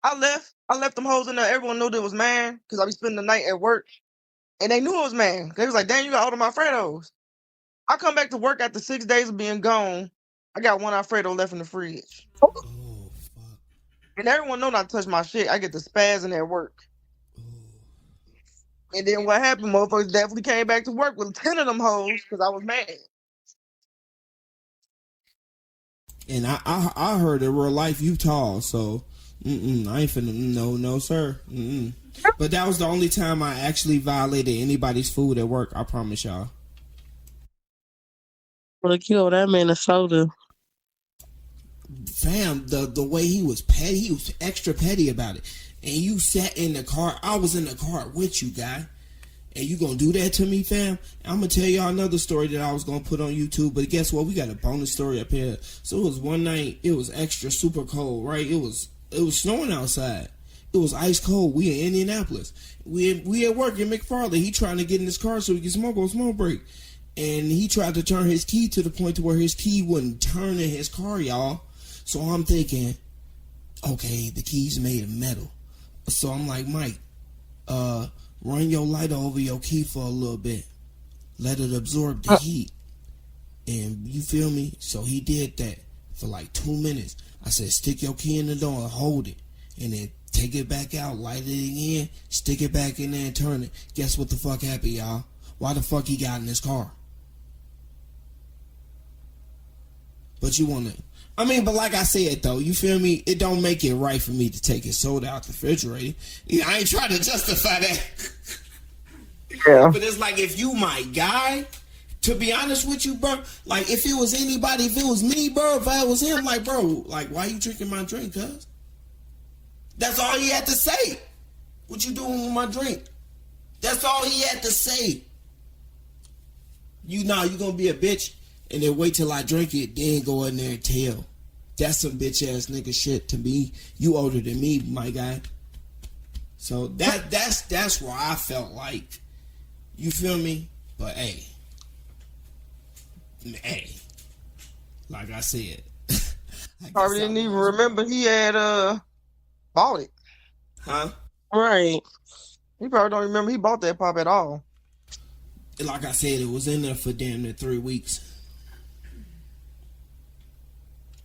I left them hoes in there. Everyone knew that it was man because I be spending the night at work. And they knew it was man. They was like, damn, you got all of my Alfredos. I come back to work after 6 days of being gone. I got one Alfredo left in the fridge. Oh, fuck. And everyone know not to touch my shit. I get the spazzing at work. And then what happened? Motherfuckers definitely came back to work with 10 of them hoes because I was mad. And I heard in real life you tall, so I ain't finna, no sir. But that was the only time I actually violated anybody's food at work, I promise y'all. Look, you owe that man a soda. Fam, the way he was petty, he was extra petty about it. And you sat in the car, I was in the car with you, guy. And you gonna do that to me, fam? I'm gonna tell y'all another story that I was gonna put on YouTube, but guess what? We got a bonus story up here. So it was one night, it was extra super cold, right? It was snowing outside. It was ice cold. We in Indianapolis. We at work in McFarland. He trying to get in his car so he can smoke on smoke break. And he tried to turn his key to the point to where his key wouldn't turn in his car, y'all. So I'm thinking, okay, the key's made of metal. So I'm like, Mike, run your lighter over your key for a little bit. Let it absorb the heat. And you feel me? So he did that for like 2 minutes. I said, stick your key in the door and hold it. And then take it back out, light it again, stick it back in there and turn it. Guess what the fuck happened, y'all? Why the fuck he got in his car? But you want to... but like I said, though, you feel me? It don't make it right for me to take his soda out the refrigerator. I ain't trying to justify that. Yeah. But it's like, if you my guy, to be honest with you, bro, like, if it was anybody, if it was me, bro, if I was him, like, bro, like, why you drinking my drink, cuz? That's all he had to say. What you doing with my drink? That's all he had to say. You gonna be a bitch and then wait till I drink it, then go in there and tell. That's some bitch ass nigga shit to me. You older than me, my guy. So that's where I felt like, you feel me? But hey, like I said, Probably didn't even remember he had bought it. Huh? Right. He probably don't remember he bought that pop at all. Like I said, it was in there for damn near 3 weeks.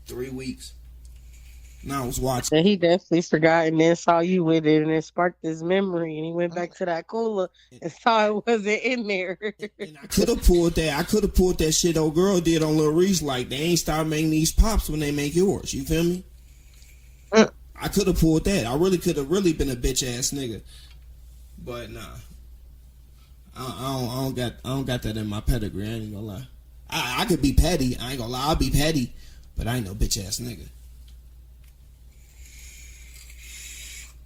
3 weeks. Now I was watching. And he definitely forgot and then saw you with it and it sparked his memory and he went back to that cooler and saw it wasn't in there. And I could have pulled that shit old girl did on Lil Reese, like they ain't start making these pops when they make yours. You feel me? I could have pulled that. I really could have been a bitch ass nigga. But nah. I don't got that in my pedigree, I ain't gonna lie. I could be petty, I ain't gonna lie, I'll be petty, but I ain't no bitch ass nigga.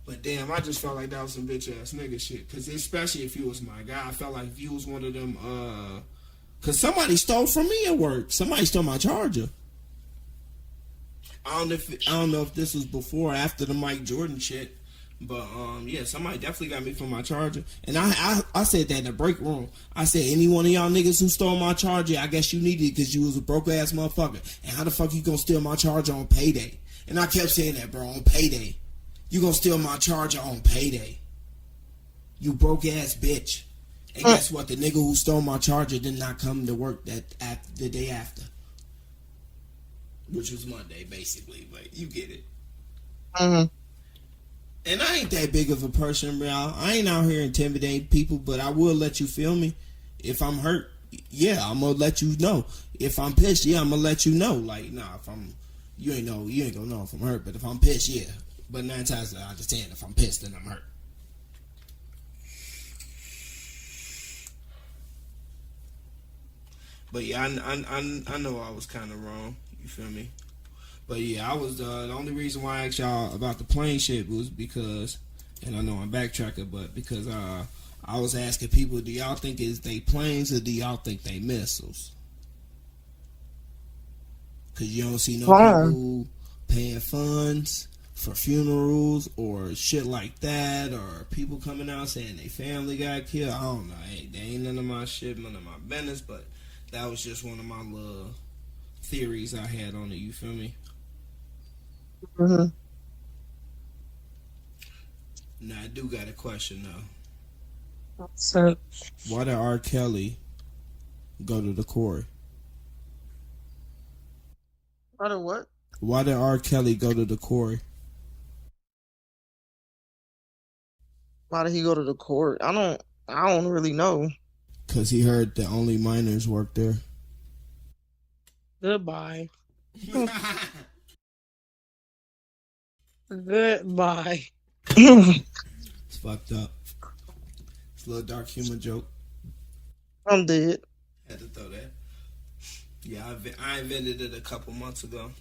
But damn, I just felt like that was some bitch ass nigga shit. Cause especially if you was my guy, I felt like if you was one of them, cause somebody stole from me at work. Somebody stole my charger. I don't know if this was before or after the Mike Jordan shit. But yeah, somebody definitely got me for my charger. And I said that in the break room. I said, any one of y'all niggas who stole my charger, I guess you needed it because you was a broke ass motherfucker. And how the fuck you gonna steal my charger on payday? And I kept saying that, bro, on payday. You gonna steal my charger on payday. You broke ass bitch. And guess what? The nigga who stole my charger did not come to work the day after. Which was Monday, basically. But you get it. Mm-hmm. And I ain't that big of a person, bro. I ain't out here intimidating people, but I will let you feel me. If I'm hurt, yeah, I'm gonna let you know. If I'm pissed, yeah, I'm gonna let you know. Like, nah, if I'm, you ain't gonna know if I'm hurt. But if I'm pissed, yeah. But 9 times out of 10, if I'm pissed, then I'm hurt. But yeah, I know I was kind of wrong. You feel me? But yeah, I was the only reason why I asked y'all about the plane shit was because, and I know I'm backtracking, but because I was asking people, do y'all think it's they planes or do y'all think they missiles? Because you don't see no people paying funds for funerals or shit like that, or people coming out saying their family got killed. I don't know. They ain't none of my shit, none of my business, but that was just one of my little theories I had on it. You feel me? Mm-hmm. Now, I do got a question, though. So, Why did R. Kelly go to the quarry? Why did what? Why did R. Kelly go to the quarry? Why did he go to the court? I don't really know. Because he heard that only minors work there. goodbye. Goodbye. It's fucked up. It's a little dark humor joke. I'm dead. Had to throw that. Yeah, I invented it a couple months ago.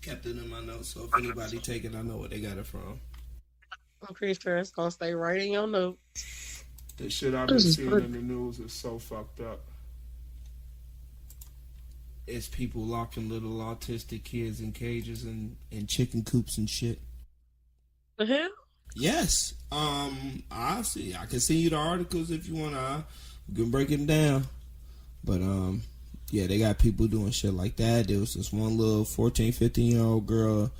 Kept it in my notes, so if anybody take it, I know where they got it from. I'm pretty sure it's gonna stay right in your notes. The shit I've been seeing in the news is so fucked up. It's people locking little autistic kids in cages and chicken coops and shit. The hell? Yes. I see. I can send you the articles if you wanna. We can break it down. But yeah, they got people doing shit like that. There was this one little 14, 15-year-old girl.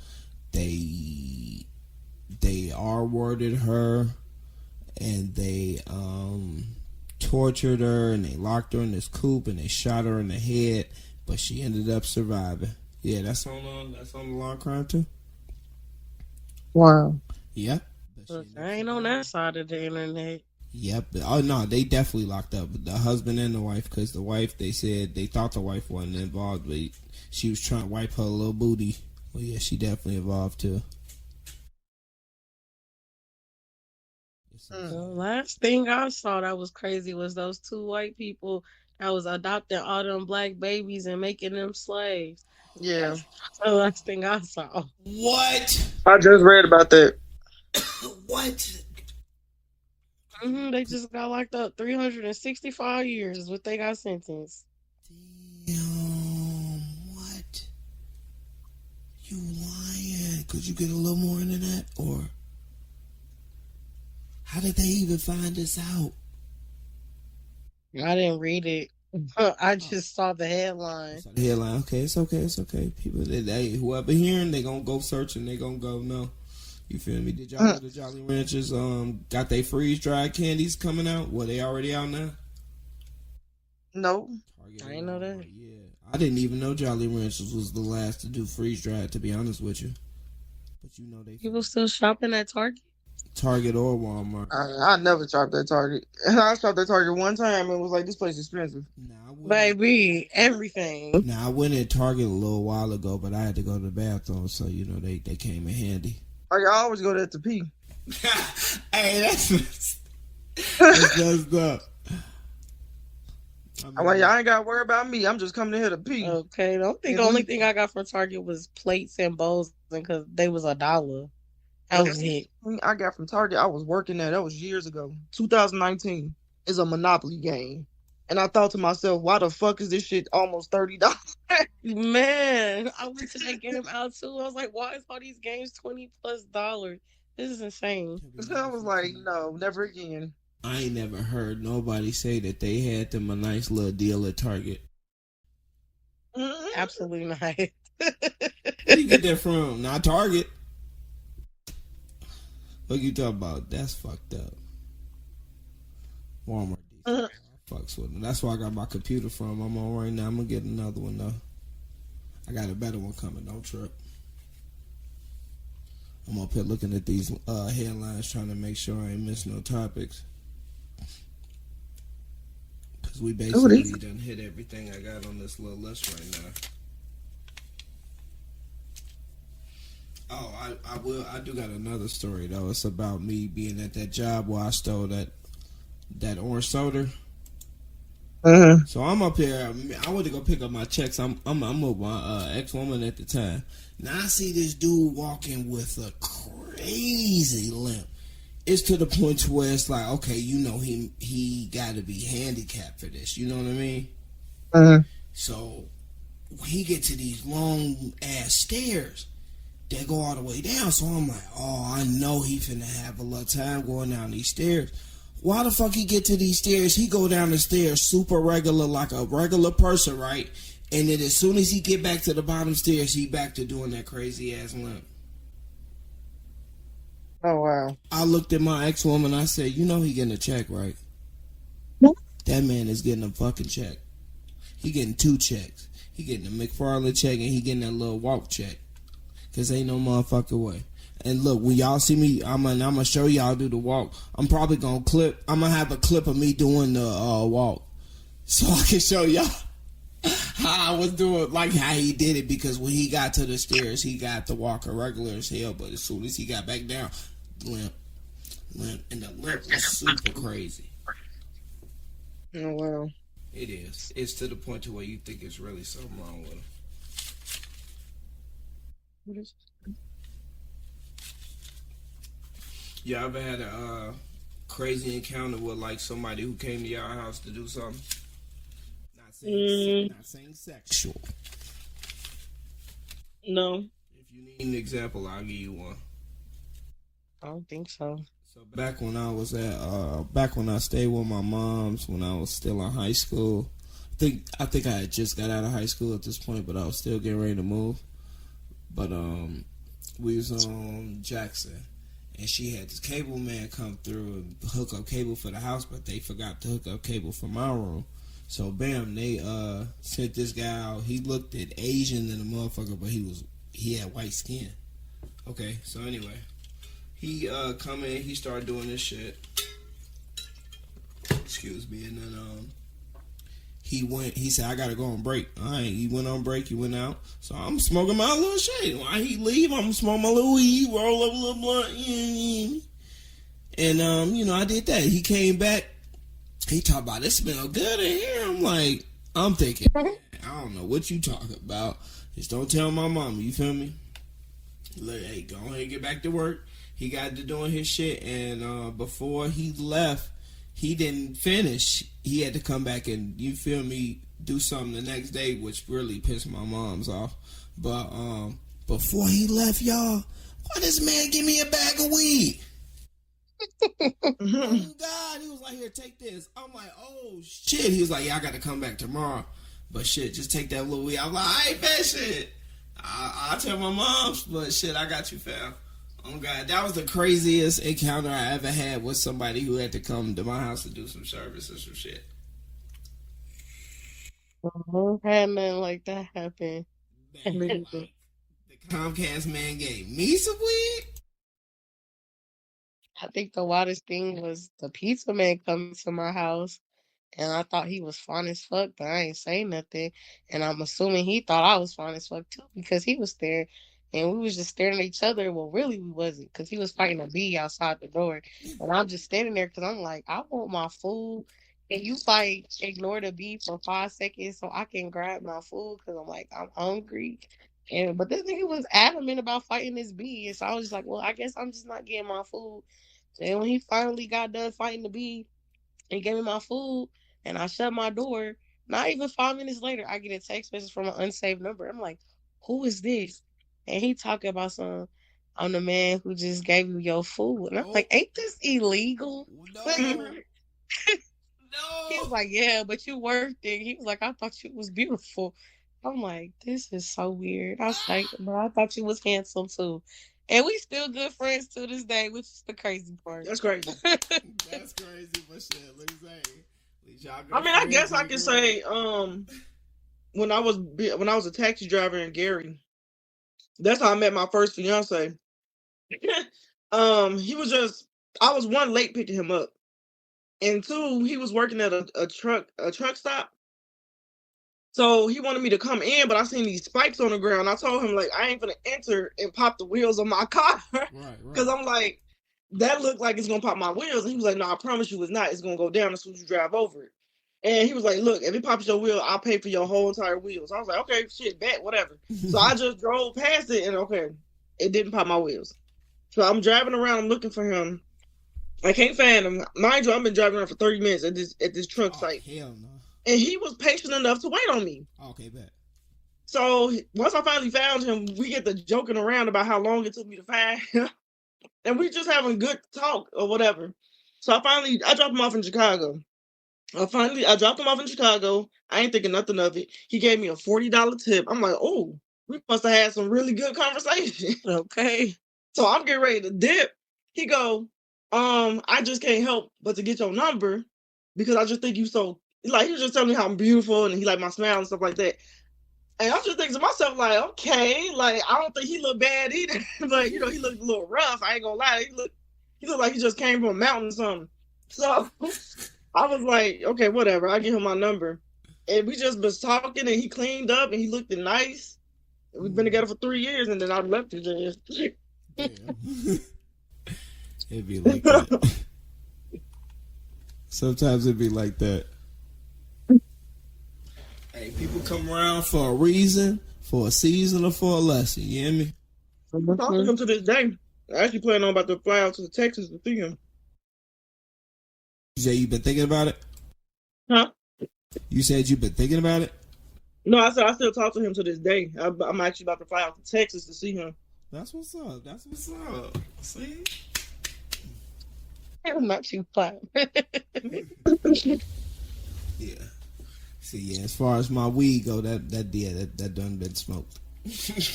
They R-worded her and they tortured her and they locked her in this coop and they shot her in the head, but she ended up surviving. Yeah, that's on the law crime too. Wow. Yep. Look, I ain't on that side of the internet. Yep. Oh no, they definitely locked up the husband and the wife, because the wife, they said they thought the wife wasn't involved, but she was trying to wipe her little booty. Well, yeah, she definitely involved too. The last thing I saw that was crazy was those two white people that was adopting all them black babies and making them slaves. Yeah. That's the last thing I saw. What? I just read about that. What? They just got locked up 365 years is what they got sentenced. Damn, what? You lying? Could you get a little more into that? Or how did they even find this out? I didn't read it. I just saw the headline. The headline. Okay, it's okay. People, they whoever hearing, they gonna go search and they gonna go know. You feel me? Did y'all know the Jolly Ranchers got their freeze dried candies coming out? Were they already out now? No. I didn't know that. Yeah, I didn't even know Jolly Ranchers was the last to do freeze dried. To be honest with you, but you know they People still shopping at Target. Target or Walmart. I never shopped at Target. I shopped at Target one time and it was like, this place is expensive. Baby, everything. Now I went at Target a little while ago, but I had to go to the bathroom, so you know they came in handy. Like, I always go there to pee. Hey, that's messed up. I'm like, y'all ain't got to worry about me. I'm just coming here to pee. Okay, the only thing I got from Target was plates and bowls because they was $1. That was it. I got from Target. I was working there. That was years ago. 2019 is a Monopoly game. And I thought to myself, why the fuck is this shit almost $30? Man, I went to that game out too. I was like, why is all these games $20+? This is insane. So I was like, no, never again. I ain't never heard nobody say that they had them a nice little deal at Target. Absolutely not. Where you get that from? Not Target. What you talking about? That's fucked up. Walmart. Fucks with them. That's where I got my computer from. I'm on right now. I'm gonna get another one though. I got a better one coming. Don't trip. I'm up here looking at these headlines, trying to make sure I ain't miss no topics. Cause we basically done hit everything I got on this little list right now. Oh, I do got another story though. It's about me being at that job where I stole that orange soda. So I'm up here. I went to go pick up my checks. I'm with my ex-woman at the time. Now I see this dude walking with a crazy limp. It's to the point to where it's like, okay, you know, he got to be handicapped for this. You know what I mean? So when he get to these long ass stairs that go all the way down, so I'm like, oh, I know he finna have a little time going down these stairs. Why the fuck he get to these stairs? He go down the stairs super regular, like a regular person, right? And then as soon as he get back to the bottom stairs, he back to doing that crazy ass limp. Oh, wow. I looked at my ex-woman, I said, you know he getting a check, right? That man is getting a fucking check. He getting 2 checks. He getting a McFarlane check and he getting that little walk check. Cause ain't no motherfucking way. And look, when y'all see me, I'm gonna show y'all do the walk. I'm probably gonna I'm gonna have a clip of me doing the walk, so I can show y'all how I was doing, like how he did it. Because when he got to the stairs, he got the walker regular as hell. But as soon as he got back down, limp, and the limp was super crazy. Oh wow. It is. It's to the point to where you think it's really something wrong with him. What is? You ever had a crazy encounter with like somebody who came to your house to do something? Not saying sexual. No. If you need an example, I'll give you one. I don't think so. So back when I was back when I stayed with my moms when I was still in high school, I think I had just got out of high school at this point, but I was still getting ready to move. But we was on Jackson. And she had this cable man come through and hook up cable for the house, but they forgot to hook up cable for my room. So bam, they sent this guy out. He looked at Asian than a motherfucker, but he had white skin. Okay, so anyway, he come in, he started doing this shit. Excuse me, and then he said, I gotta go on break. Alright, he went on break, he went out. So I'm smoking my little shit. While he leave, I'm smoking my little weed, roll up a little blunt. And, I did that. He came back. He talked about, it smell good in here. I'm thinking, man, I don't know what you talking about. Just don't tell my mama, you feel me? Like, hey, go ahead and get back to work. He got to doing his shit. And before he left, he didn't finish. He had to come back and, you feel me, do something the next day, which really pissed my moms off. But before he left, y'all, why this man give me a bag of weed? Oh God, he was like, here, take this. I'm like, oh shit. He was like, yeah, I got to come back tomorrow. But shit, just take that little weed. I'm like, I ain't bet shit. I'll tell my moms, but shit, I got you, fam. Oh God, that was the craziest encounter I ever had with somebody who had to come to my house to do some service or some shit. I had nothing like that happen. The Comcast man gave me some weed. I think the wildest thing was the pizza man coming to my house. And I thought he was fine as fuck, but I ain't say nothing. And I'm assuming he thought I was fine as fuck too, because he was staring. And we was just staring at each other. Well, really, we wasn't, because he was fighting a bee outside the door. And I'm just standing there because I'm like, I want my food. And you ignore the bee for 5 seconds so I can grab my food because I'm like, I'm hungry. But this nigga was adamant about fighting this bee. And so I was just like, well, I guess I'm just not getting my food. And when he finally got done fighting the bee, he gave me my food and I shut my door. Not even 5 minutes later, I get a text message from an unsaved number. I'm like, who is this? And he talking about I'm the man who just gave you your food. And I'm like, ain't this illegal? No. He was like, yeah, but you worked it. He was like, I thought you was beautiful. I'm like, this is so weird. I was like, but I thought you was handsome too. And we still good friends to this day, which is the crazy part. That's crazy. That's crazy, but shit, let me say, I mean, I guess I can say, when I was a taxi driver in Gary, that's how I met my first fiance. He was just, I was one late picking him up, and two, he was working at a truck stop. So he wanted me to come in, but I seen these spikes on the ground. I told him, like, I ain't gonna enter and pop the wheels on my car. Because I'm like, that looked like it's gonna pop my wheels. And he was like, no, I promise you it's not. It's gonna go down as soon as you drive over it. And he was like, look, if it pops your wheel, I'll pay for your whole entire wheels. I was like, okay, shit, bet, whatever. So I just drove past it, and okay, it didn't pop my wheels. So I'm driving around, I'm looking for him. I can't find him. Mind you, I've been driving around for 30 minutes at this truck site. Hell no. And he was patient enough to wait on me. Okay, bet. So once I finally found him, we get to joking around about how long it took me to find him. And we just having good talk or whatever. So I dropped him off in Chicago. I dropped him off in Chicago. I ain't thinking nothing of it. He gave me a $40 tip. I'm like, oh, we must have had some really good conversation. Okay. So I'm getting ready to dip. He go, I just can't help but to get your number because I just think you so, like, he was just telling me how I'm beautiful and he like my smile and stuff like that. And I'm just thinking to myself, like, okay, like, I don't think he looked bad either. But, you know, he looked a little rough. I ain't gonna lie. He looked like he just came from a mountain or something. So I was like, okay, whatever. I'll give him my number. And we just was talking and he cleaned up and he looked nice. We've been together for 3 years and then I left his ass. It'd be like that. Sometimes it'd be like that. Hey, people come around for a reason, for a season, or for a lesson. You hear me? I'm talking to him to this day. I actually plan on about to fly out to Texas to see him. You say you've been thinking about it? Huh? You said you've been thinking about it? No, I said I still talk to him to this day. I'm actually about to fly out to Texas to see him. That's what's up. That's what's up. See? I'm not too flat. Yeah. See, yeah, as far as my weed go, that done been smoked.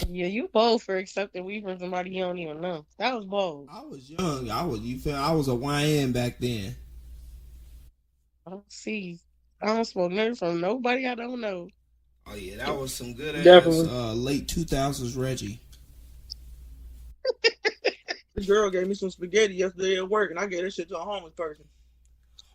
Yeah, you bold for accepting weed from somebody you don't even know. That was bold. I was young. I was a YN back then. I don't see. I don't smoke nothing from nobody I don't know. Oh yeah, that was some good ass. Definitely. Late 2000s Reggie. The girl gave me some spaghetti yesterday at work, and I gave that shit to a homeless person.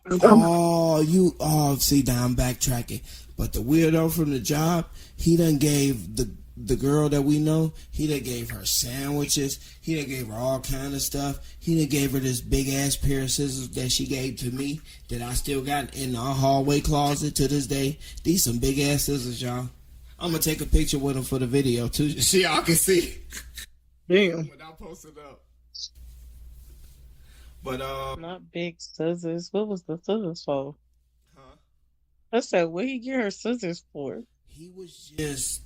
See, now I'm backtracking. But the weirdo from the job, he done gave the girl that we know, he done gave her sandwiches, he done gave her all kind of stuff. He done gave her this big ass pair of scissors that she gave to me that I still got in our hallway closet to this day. These some big ass scissors, y'all. I'm gonna take a picture with them for the video too, so y'all can see. Damn. When I post it up. But Not big scissors. What was the scissors for? huh? I said, what he get her scissors for? He was just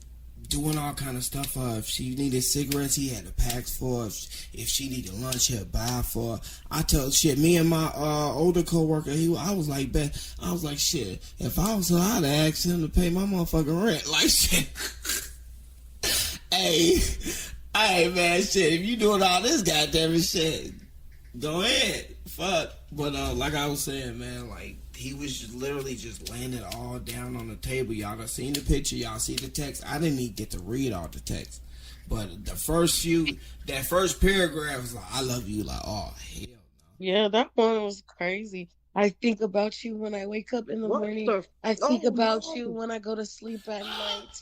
doing all kind of stuff. If she needed cigarettes, he had the packs for her. If she needed lunch, he'd buy for her. I told shit, me and my older coworker, I was like, shit, if I was her, I'd ask him to pay my motherfucking rent. Like, shit. Hey, man, shit, if you doing all this goddamn shit, go ahead. Fuck. But like I was saying, man, like, he was just literally just laying it all down on the table. Y'all done seen the picture. Y'all see the text. I didn't even get to read all the text. But that first paragraph was like, I love you. Like, oh, hell no. Yeah, that one was crazy. I think about you when I wake up in the morning. I think about you when I go to sleep at night.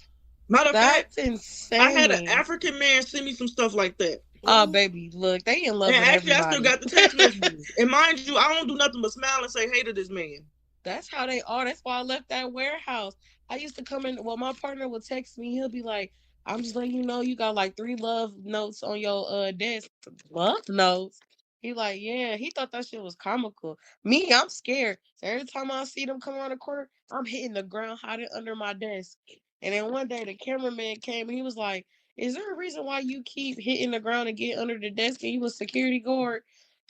Matter of fact, That's insane. I had an African man send me some stuff like that. Oh, baby, look, they in love with actually, everybody. I still got the text messages. And mind you, I don't do nothing but smile and say hey to this man. That's how they are. That's why I left that warehouse. I used to come in. Well, my partner would text me. He'll be like, I'm just letting you know you got like 3 love notes on your desk. Love notes? He like, yeah. He thought that shit was comical. Me, I'm scared. So every time I see them come around the corner, I'm hitting the ground, hiding under my desk. And then one day the cameraman came and he was like, is there a reason why you keep hitting the ground and get under the desk and you a security guard?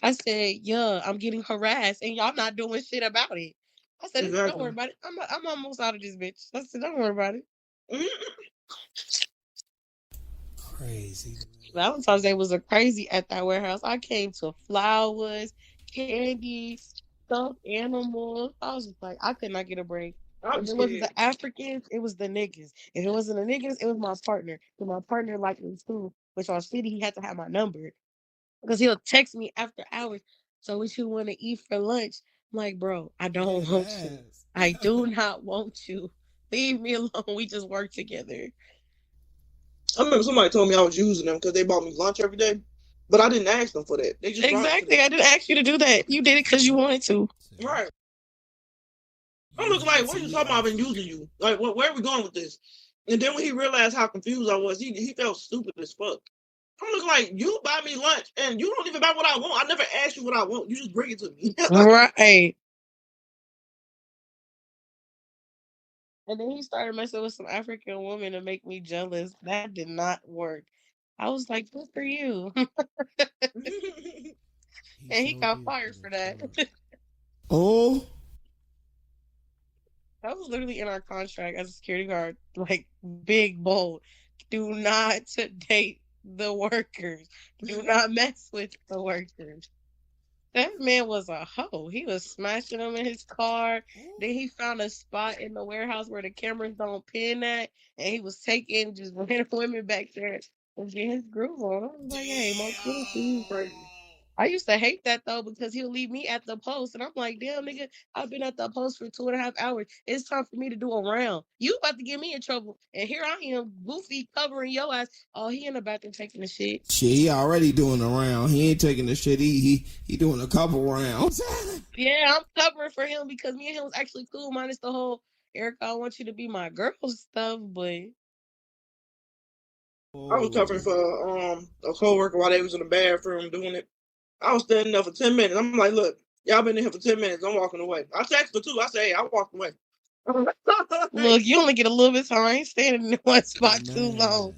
I said, yeah, I'm getting harassed and y'all not doing shit about it. I said, Exactly. don't worry about it. I'm almost out of this bitch. I said, don't worry about it. Crazy. Valentine's Day was a crazy at that warehouse. I came to flowers, candy, stuffed animals. I was just like, I could not get a break. I'm If it wasn't scared. the Africans, it was the niggas. If it wasn't the niggas, it was my partner. But my partner liked me too. Which on city, he had to have my number because he'll text me after hours. So what you want to eat for lunch? I'm like, bro, I don't Dead want to. ass. I do not want you. Leave me alone. We just work together. I remember somebody told me I was using them because they bought me lunch every day, but I didn't ask them for that. They just brought it to Exactly. them. I didn't ask you to do that. You did it because you wanted to. See? Right. I'm You looking like, had what to are you be talking about? I've been honest. using you. Like, where are we going with this? And then when he realized how confused I was, he felt stupid as fuck. I'm looking like, you buy me lunch and you don't even buy what I want. I never asked you what I want. You just bring it to me. Right. And then he started messing with some African woman to make me jealous. That did not work. I was like, good for you. He And he sure got did fired put for it that. together. Oh, That was literally in our contract as a security guard, like big bold. Do not date the workers. Do not mess with the workers. That man was a hoe. He was smashing them in his car. Then he found a spot in the warehouse where the cameras don't pin at, and he was taking just random women back there and getting his groove on. I was like, hey, more kudos to you. Crazy. I used to hate that though because he'll leave me at the post, and I'm like, damn, nigga, I've been at the post for 2.5 hours. It's time for me to do a round. You about to get me in trouble, and here I am, goofy, covering your ass. Oh, he in the bathroom taking the shit. shit, he already doing a round. He ain't taking the shit. He doing a couple rounds. Yeah, I'm covering for him because me and him was actually cool, minus the whole Erica, I want you to be my girl stuff, but I was covering for a coworker while they was in the bathroom doing it. I was standing there for 10 minutes. I'm like, look, y'all been in here for 10 minutes. I'm walking away. I texted her too. I said, hey, I walked away. look, you only get a little bit of time. I ain't standing in one spot too long. Man.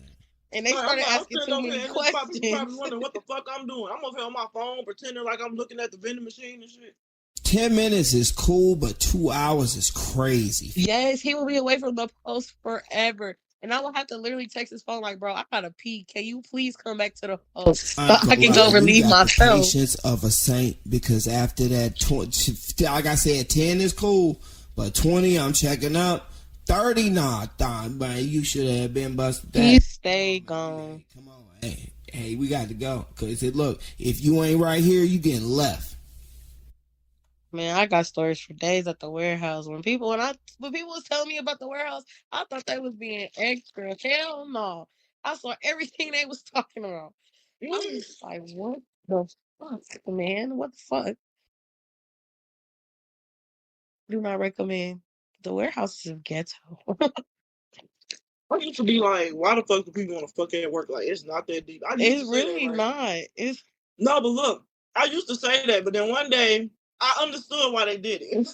And they started I'm asking sitting too over here many in this spot. People probably questions. wondering what the fuck I'm doing. I'm over here on my phone pretending like I'm looking at the vending machine and shit. 10 minutes is cool, but 2 hours is crazy. Yes, he will be away from the post forever. And I will have to literally text his phone like, bro, I gotta pee. Can you please come back to the post so I ain't I gonna can go lie, you relieve got the myself? patience of a saint because after that, 20, like I said, 10 is cool, but 20, I'm checking up. 30, nah, man, you should have been busted that. He stayed gone. Come on, hey, we got to go. Cause look, if you ain't right here, you getting left. Man, I got stories for days at the warehouse. When people was telling me about the warehouse, I thought they was being extra. Hell no. I saw everything they was talking about. I was like, what the fuck, man? What the fuck? Do not recommend. The warehouse is ghetto. I used to be like, why the fuck do people want to fuck at work? Like, it's not that deep. I used It's to say that, really right? not. It's No, but look, I used to say that, but then one day I understood why they did it.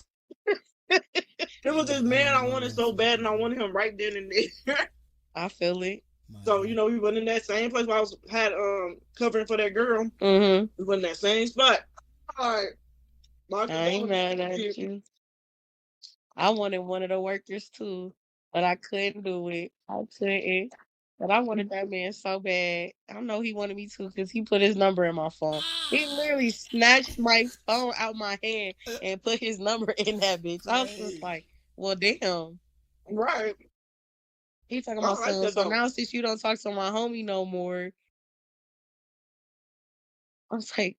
It was this man I wanted so bad, and I wanted him right then and there. I feel it. So we went in that same place where I had covering for that girl. Mm-hmm. We went in that same spot. All right, I ain't mad at you. I wanted one of the workers too, but I couldn't do it. I couldn't. But I wanted that man so bad. I know he wanted me too because he put his number in my phone. He literally snatched my phone out my hand and put his number in that bitch. I was just like, well, damn. Right. He talking I about like something. that So though. now since you don't talk to my homie no more, I was like,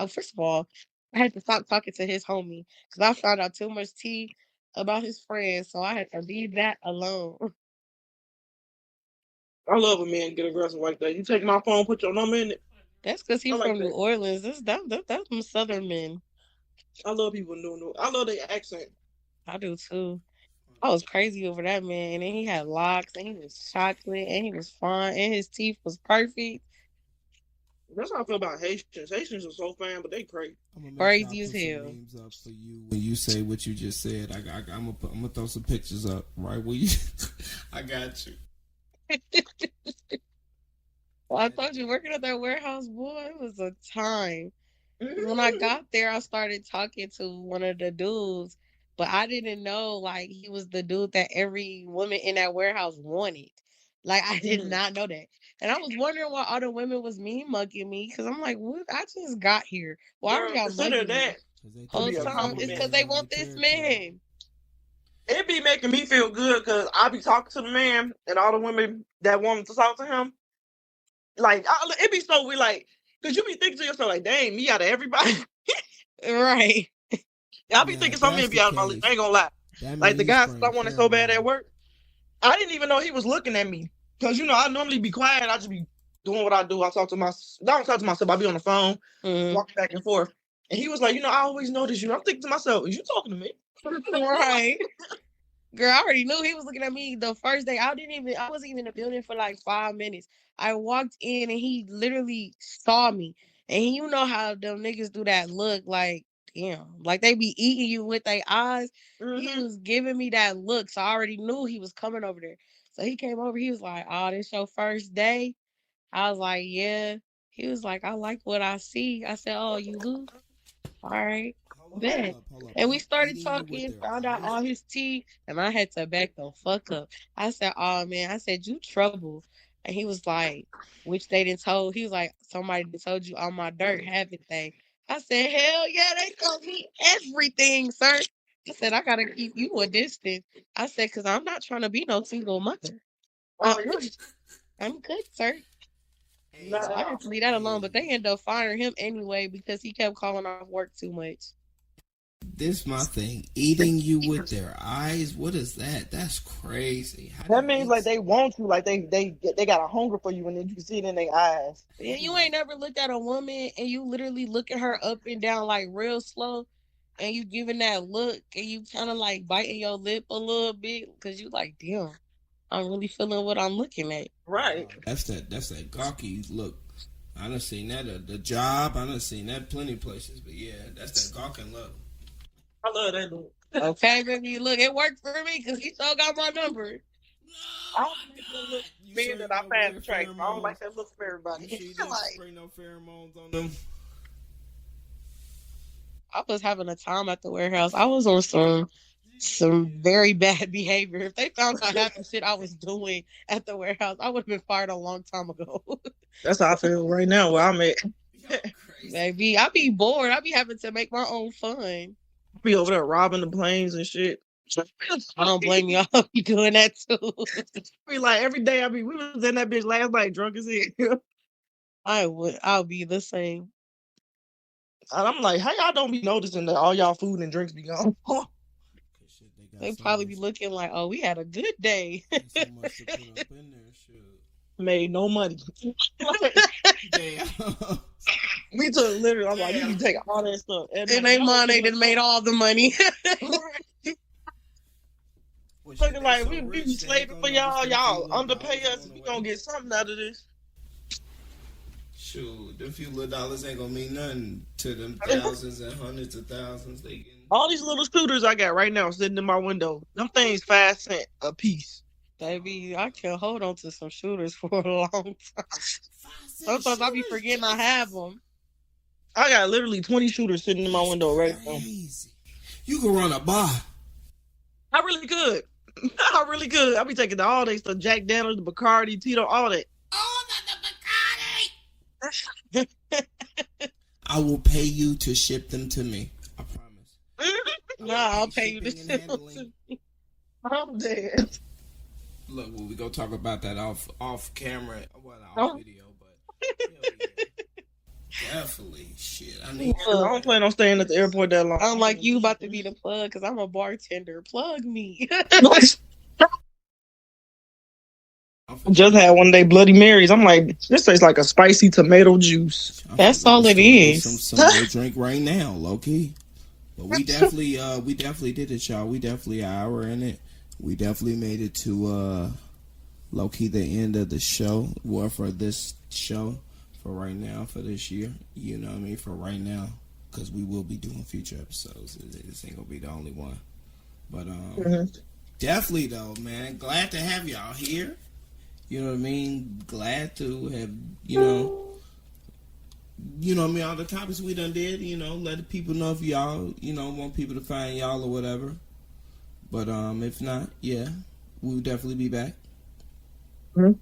first of all, I had to stop talking to his homie because I found out too much tea about his friends, so I had to leave that alone. I love a man get aggressive like that. You take my phone, put your number in it. That's because I he's like from New that. Orleans. That's some Southern men. I love people new. I love their accent. I do too. I was crazy over that man, and then he had locks, and he was chocolate, and he was fine, and his teeth was perfect. That's how I feel about Haitians. Haitians are so fine, but they crazy. I'm gonna make sure I Crazy as put some hell. memes up for you when you say what you just said. I'm gonna throw some pictures up right where you. I got you. Well, I told you, working at that warehouse, boy, it was a time. When I got there, I started talking to one of the dudes, but I didn't know like he was the dude that every woman in that warehouse wanted. Like I did not know that, and I was wondering why all the women was mean mugging me because I'm like, what? I just got here. Why are Girl, y'all consider mugging me? that. Whole be a time it's because they want this man. It be making me feel good because I be talking to the man and all the women that want to talk to him. Like, it be so weird, like, because you be thinking to yourself, like, dang, me out of everybody. Right. I be thinking some men be out of my league. I ain't gonna lie. Like, the guys I wanted so bad at work, I didn't even know he was looking at me. Because, I normally be quiet. I just be doing what I do. I don't talk to myself. I be on the phone, walking back and forth. And he was like, I always notice you. I'm thinking to myself, is you talking to me? Right. Girl, I already knew he was looking at me the first day. I wasn't even in the building for like 5 minutes. I walked in and he literally saw me. And you know how them niggas do that look, like, damn, like they be eating you with their eyes. He was giving me that look, so I already knew he was coming over there. So he came over, he was like, oh, this your first day? I was like, yeah. He was like, I like what I see. I said, oh, you do? All right. Then, and we started talking, found out all his teeth, and I had to back the fuck up. I said, oh man, I said, you trouble. And he was like, which they didn't told. He was like, somebody told you all my dirt, haven't they? I said, hell yeah, they told me everything, sir. I said, I gotta keep you a distance. I said, because I'm not trying to be no single mother. I'm good, sir. So I had to leave that alone, but they ended up firing him anyway because he kept calling off work too much. This my thing. Eating you with their eyes. What is that? That's crazy. That means like they want you, like they got a hunger for you, and then you can see it in their eyes. Yeah, you ain't never looked at a woman and you literally look at her up and down like real slow, and you giving that look and you kind of like biting your lip a little bit because you like, damn, I'm really feeling what I'm looking at. Right. That's that gawky look. I done seen that at the job. I done seen that plenty of places. But yeah, that's that gawking look. I love that look. Okay, baby, look, it worked for me because he still got my number. I don't like that look being that I fast track. I don't like that look for everybody. You sure like, spray no pheromones on them? I was having a time at the warehouse. I was on some very bad behavior. If they found out half the shit I was doing at the warehouse, I would have been fired a long time ago. That's how I feel right now where I'm at. Baby, I be bored. I be having to make my own fun. Be over there robbing the planes and shit. I don't blame y'all. I'll be doing that too. Be like every day. We was in that bitch last night drunk as hell. I'll be the same. And I'm like, how y'all don't be noticing that all y'all food and drinks be gone? They probably be looking like, oh, we had a good day. So much to put up in there, shit. Made no money. Damn. We took literally. I'm like, you can take all that stuff. And they mine, they done made all the money. Looking like we be slaving for y'all. Y'all underpay us. We gonna get something out of this. Shoot, them few little dollars ain't gonna mean nothing to them thousands and hundreds of thousands they getting. All these little scooters I got right now sitting in my window. Them things 5 cents a piece. Baby, I can hold on to some shooters for a long time. Sometimes I be forgetting I have them. I got literally 20 shooters sitting in my window right now. You can run a bar. I really could. I really could. I be taking all that stuff, Jack Daniels, the Bacardi, Tito, all that. Oh, the Bacardi! I will pay you to ship them to me. I promise. Nah, I'll pay you to ship them to me. I'm dead. Look, we go talk about that off camera, off video, but definitely shit. I don't plan on staying at the airport that long. I'm like you about to be the plug because I'm a bartender. Plug me. Just had one of they Bloody Marys. I'm like, this tastes like a spicy tomato juice. That's all it is. Some more drink right now, low key. But we definitely did it, y'all. We definitely an hour in it. We definitely made it to low key the end of the show. Well, for this show, for right now, for this year, you know what I mean, for right now, because we will be doing future episodes. This ain't gonna be the only one, but definitely though, man, glad to have y'all here. You know what I mean? Glad to have you know what I mean, all the topics we done did. You know, let the people know if y'all want people to find y'all or whatever. But if not, yeah, we'll definitely be back. Just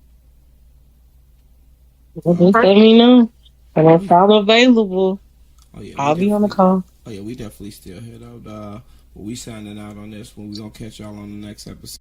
let me know. And if I'm available, I'll be on the call. Oh yeah, we definitely still here though. But we signing out on this one. We gonna catch y'all on the next episode.